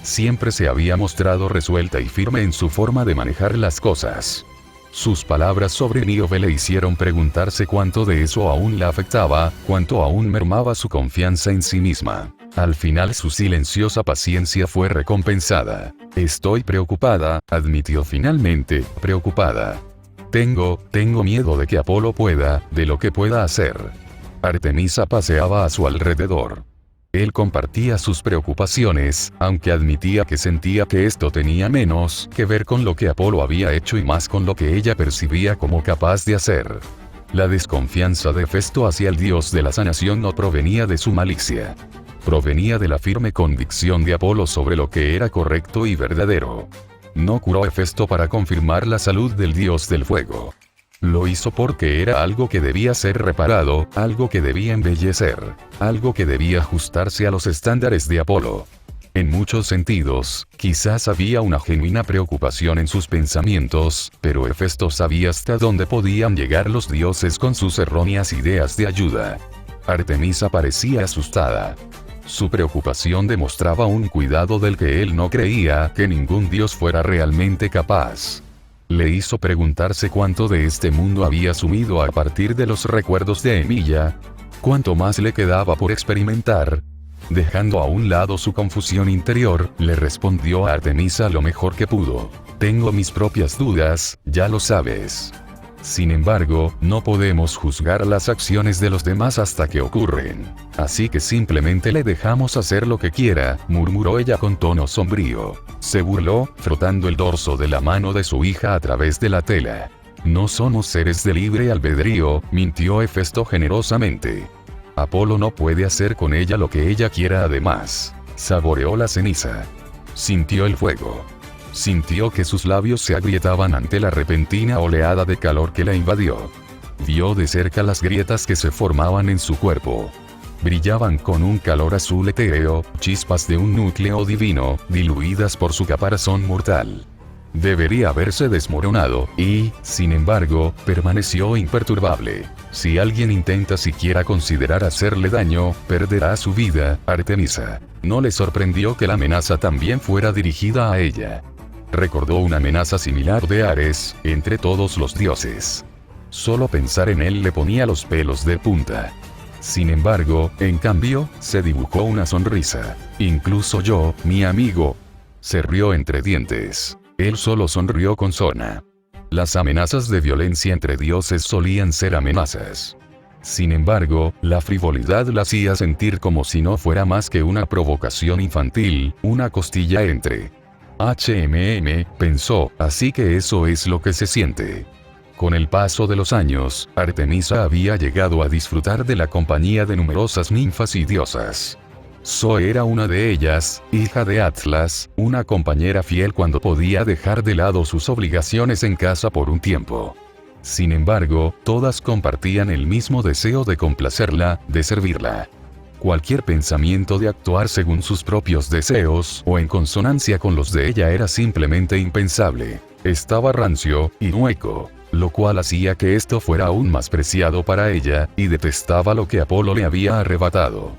Siempre se había mostrado resuelta y firme en su forma de manejar las cosas. Sus palabras sobre Níobe le hicieron preguntarse cuánto de eso aún la afectaba, cuánto aún mermaba su confianza en sí misma. Al final su silenciosa paciencia fue recompensada. «Estoy preocupada», admitió finalmente, preocupada. Tengo miedo de que Apolo pueda, de lo que pueda hacer». Artemisa paseaba a su alrededor. Él compartía sus preocupaciones, aunque admitía que sentía que esto tenía menos que ver con lo que Apolo había hecho y más con lo que ella percibía como capaz de hacer. La desconfianza de Hefesto hacia el dios de la sanación no provenía de su malicia. Provenía de la firme convicción de Apolo sobre lo que era correcto y verdadero. No curó a Hefesto para confirmar la salud del dios del fuego. Lo hizo porque era algo que debía ser reparado, algo que debía embellecer, algo que debía ajustarse a los estándares de Apolo. En muchos sentidos, quizás había una genuina preocupación en sus pensamientos, pero Hefesto sabía hasta dónde podían llegar los dioses con sus erróneas ideas de ayuda. Artemisa parecía asustada. Su preocupación demostraba un cuidado del que él no creía que ningún dios fuera realmente capaz. Le hizo preguntarse cuánto de este mundo había asumido a partir de los recuerdos de Emilia, cuánto más le quedaba por experimentar. Dejando a un lado su confusión interior, le respondió a Artemisa lo mejor que pudo. Tengo mis propias dudas, ya lo sabes. Sin embargo, no podemos juzgar las acciones de los demás hasta que ocurren. Así que simplemente le dejamos hacer lo que quiera, murmuró ella con tono sombrío. Se burló, frotando el dorso de la mano de su hija a través de la tela. No somos seres de libre albedrío, mintió Hefesto generosamente. Apolo no puede hacer con ella lo que ella quiera además. Saboreó la ceniza. Sintió el fuego. Sintió que sus labios se agrietaban ante la repentina oleada de calor que la invadió. Vio de cerca las grietas que se formaban en su cuerpo. Brillaban con un calor azul etéreo, chispas de un núcleo divino, diluidas por su caparazón mortal. Debería haberse desmoronado, y, sin embargo, permaneció imperturbable. Si alguien intenta siquiera considerar hacerle daño, perderá su vida. Artemisa. No le sorprendió que la amenaza también fuera dirigida a ella. Recordó una amenaza similar de Ares, entre todos los dioses. Solo pensar en él le ponía los pelos de punta. Sin embargo, en cambio, se dibujó una sonrisa. Incluso yo, mi amigo. Se rió entre dientes. Él solo sonrió con sorna. Las amenazas de violencia entre dioses solían ser amenazas. Sin embargo, la frivolidad la hacía sentir como si no fuera más que una provocación infantil, una costilla entre. Pensó, así que eso es lo que se siente. Con el paso de los años, Artemisa había llegado a disfrutar de la compañía de numerosas ninfas y diosas. Zoe era una de ellas, hija de Atlas, una compañera fiel cuando podía dejar de lado sus obligaciones en casa por un tiempo. Sin embargo, todas compartían el mismo deseo de complacerla, de servirla. Cualquier pensamiento de actuar según sus propios deseos o en consonancia con los de ella era simplemente impensable. Estaba rancio y hueco, lo cual hacía que esto fuera aún más preciado para ella, y detestaba lo que Apolo le había arrebatado.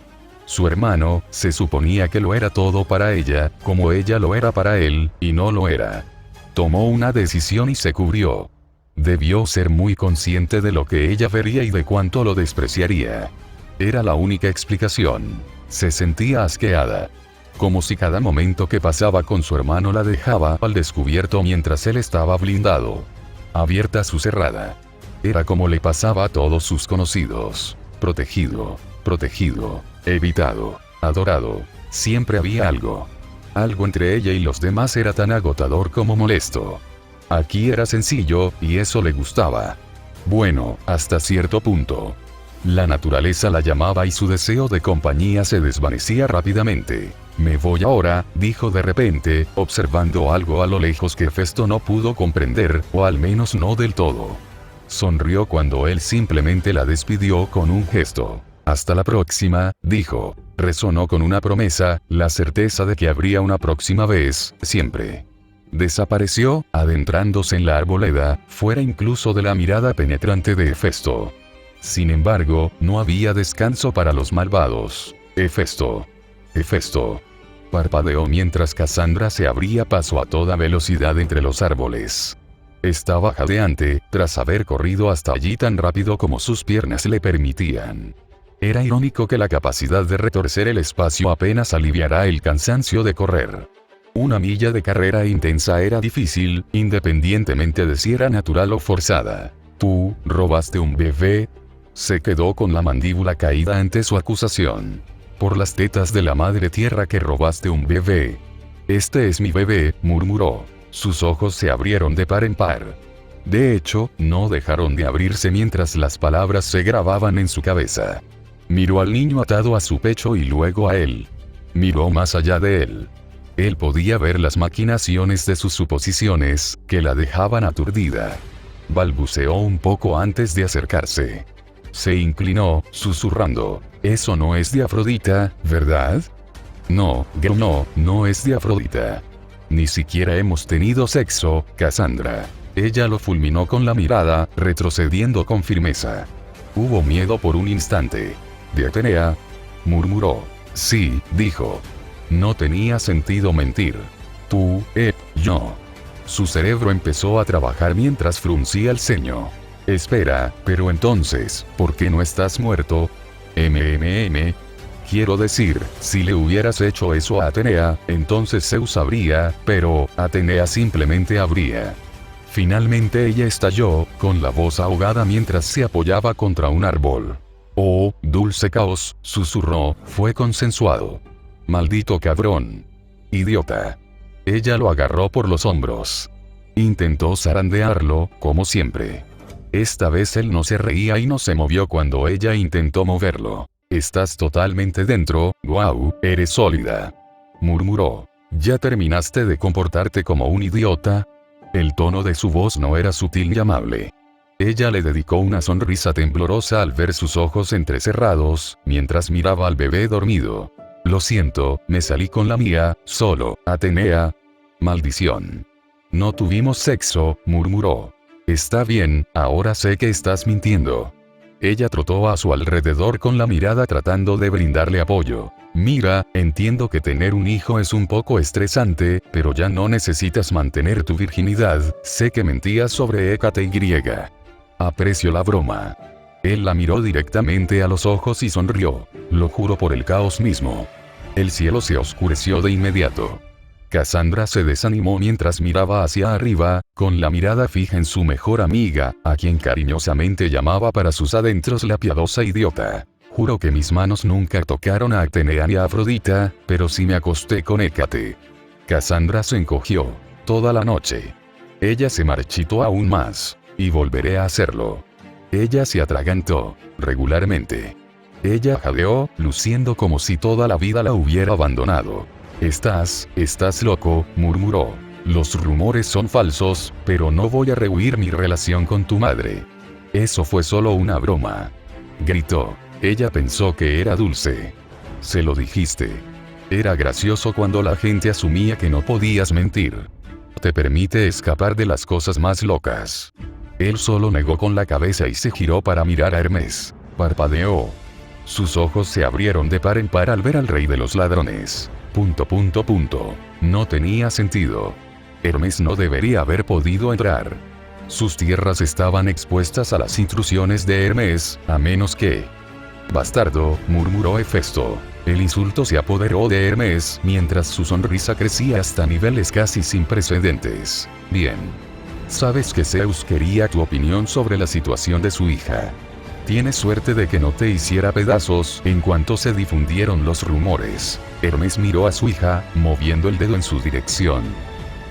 Su hermano, se suponía que lo era todo para ella, como ella lo era para él, y no lo era. Tomó una decisión y se cubrió. Debió ser muy consciente de lo que ella vería y de cuánto lo despreciaría. Era la única explicación. Se sentía asqueada. Como si cada momento que pasaba con su hermano la dejaba al descubierto mientras él estaba blindado. Abierta su cerrada. Era como le pasaba a todos sus conocidos. Protegido, evitado, adorado. Siempre había algo. Algo entre ella y los demás era tan agotador como molesto. Aquí era sencillo, y eso le gustaba. Bueno, hasta cierto punto. La naturaleza la llamaba y su deseo de compañía se desvanecía rápidamente. Me voy ahora, dijo de repente, observando algo a lo lejos que Hefesto no pudo comprender, o al menos no del todo. Sonrió cuando él simplemente la despidió con un gesto. Hasta la próxima, dijo. Resonó con una promesa, la certeza de que habría una próxima vez, siempre. Desapareció, adentrándose en la arboleda, fuera incluso de la mirada penetrante de Hefesto. Sin embargo, no había descanso para los malvados. Hefesto. Parpadeó mientras Cassandra se abría paso a toda velocidad entre los árboles. Estaba jadeante, tras haber corrido hasta allí tan rápido como sus piernas le permitían. Era irónico que la capacidad de retorcer el espacio apenas aliviara el cansancio de correr. Una milla de carrera intensa era difícil, independientemente de si era natural o forzada. ¿Tú, robaste un bebé? Se quedó con la mandíbula caída ante su acusación. Por las tetas de la madre tierra que robaste un bebé. Este es mi bebé, murmuró. Sus ojos se abrieron de par en par. De hecho, no dejaron de abrirse mientras las palabras se grababan en su cabeza. Miró al niño atado a su pecho y luego a él. Miró más allá de él. Él podía ver las maquinaciones de sus suposiciones, que la dejaban aturdida. Balbuceó un poco antes de acercarse. Se inclinó, susurrando: «Eso no es de Afrodita, ¿verdad?» «No, no es de Afrodita. Ni siquiera hemos tenido sexo, Cassandra». Ella lo fulminó con la mirada, retrocediendo con firmeza. Hubo miedo por un instante. «¿De Atenea?», murmuró. «Sí», dijo. No tenía sentido mentir. «Tú, yo». Su cerebro empezó a trabajar mientras fruncía el ceño. «Espera, pero entonces, ¿por qué no estás muerto?» Quiero decir, si le hubieras hecho eso a Atenea, entonces Zeus habría, pero Atenea simplemente habría. Finalmente ella estalló, con la voz ahogada mientras se apoyaba contra un árbol. «Oh, dulce caos», susurró, «fue consensuado». «Maldito cabrón. Idiota». Ella lo agarró por los hombros. Intentó zarandearlo, como siempre. Esta vez él no se reía y no se movió cuando ella intentó moverlo. «Estás totalmente dentro, guau, eres sólida», murmuró. «¿Ya terminaste de comportarte como un idiota?» El tono de su voz no era sutil y amable. Ella le dedicó una sonrisa temblorosa al ver sus ojos entrecerrados, mientras miraba al bebé dormido. «Lo siento, me salí con la mía, solo, Atenea». «Maldición. No tuvimos sexo», murmuró. «Está bien, ahora sé que estás mintiendo». Ella trotó a su alrededor con la mirada tratando de brindarle apoyo. «Mira, entiendo que tener un hijo es un poco estresante, pero ya no necesitas mantener tu virginidad, sé que mentías sobre HTY. Aprecio la broma». Él la miró directamente a los ojos y sonrió. «Lo juro por el caos mismo». El cielo se oscureció de inmediato. Cassandra se desanimó mientras miraba hacia arriba, con la mirada fija en su mejor amiga, a quien cariñosamente llamaba para sus adentros la piadosa idiota. «Juro que mis manos nunca tocaron a Atenea ni a Afrodita, pero sí me acosté con Hécate». Cassandra se encogió. «Toda la noche». Ella se marchitó aún más. «Y volveré a hacerlo». Ella se atragantó, regularmente. Ella jadeó, luciendo como si toda la vida la hubiera abandonado. Estás loco», murmuró. «Los rumores son falsos, pero no voy a rehuir mi relación con tu madre». «Eso fue solo una broma», gritó. Ella pensó que era dulce. «Se lo dijiste». Era gracioso cuando la gente asumía que no podías mentir. Te permite escapar de las cosas más locas. Él solo negó con la cabeza y se giró para mirar a Hermes. Parpadeó. Sus ojos se abrieron de par en par al ver al rey de los ladrones. No tenía sentido. Hermes no debería haber podido entrar. Sus tierras estaban expuestas a las intrusiones de Hermes, a menos que... «Bastardo», murmuró Hefesto. El insulto se apoderó de Hermes, mientras su sonrisa crecía hasta niveles casi sin precedentes. «Bien. Sabes que Zeus quería tu opinión sobre la situación de su hija. Tienes suerte de que no te hiciera pedazos en cuanto se difundieron los rumores». Hermes miró a su hija, moviendo el dedo en su dirección.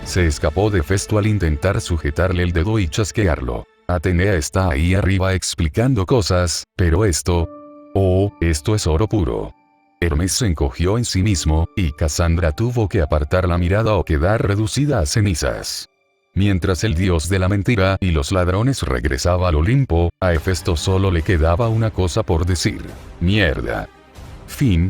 Se escapó de Hefesto al intentar sujetarle el dedo y chasquearlo. «Atenea está ahí arriba explicando cosas, pero esto... oh, esto es oro puro». Hermes se encogió en sí mismo, y Cassandra tuvo que apartar la mirada o quedar reducida a cenizas. Mientras el dios de la mentira y los ladrones regresaba al Olimpo, a Hefesto solo le quedaba una cosa por decir. «Mierda». Fin.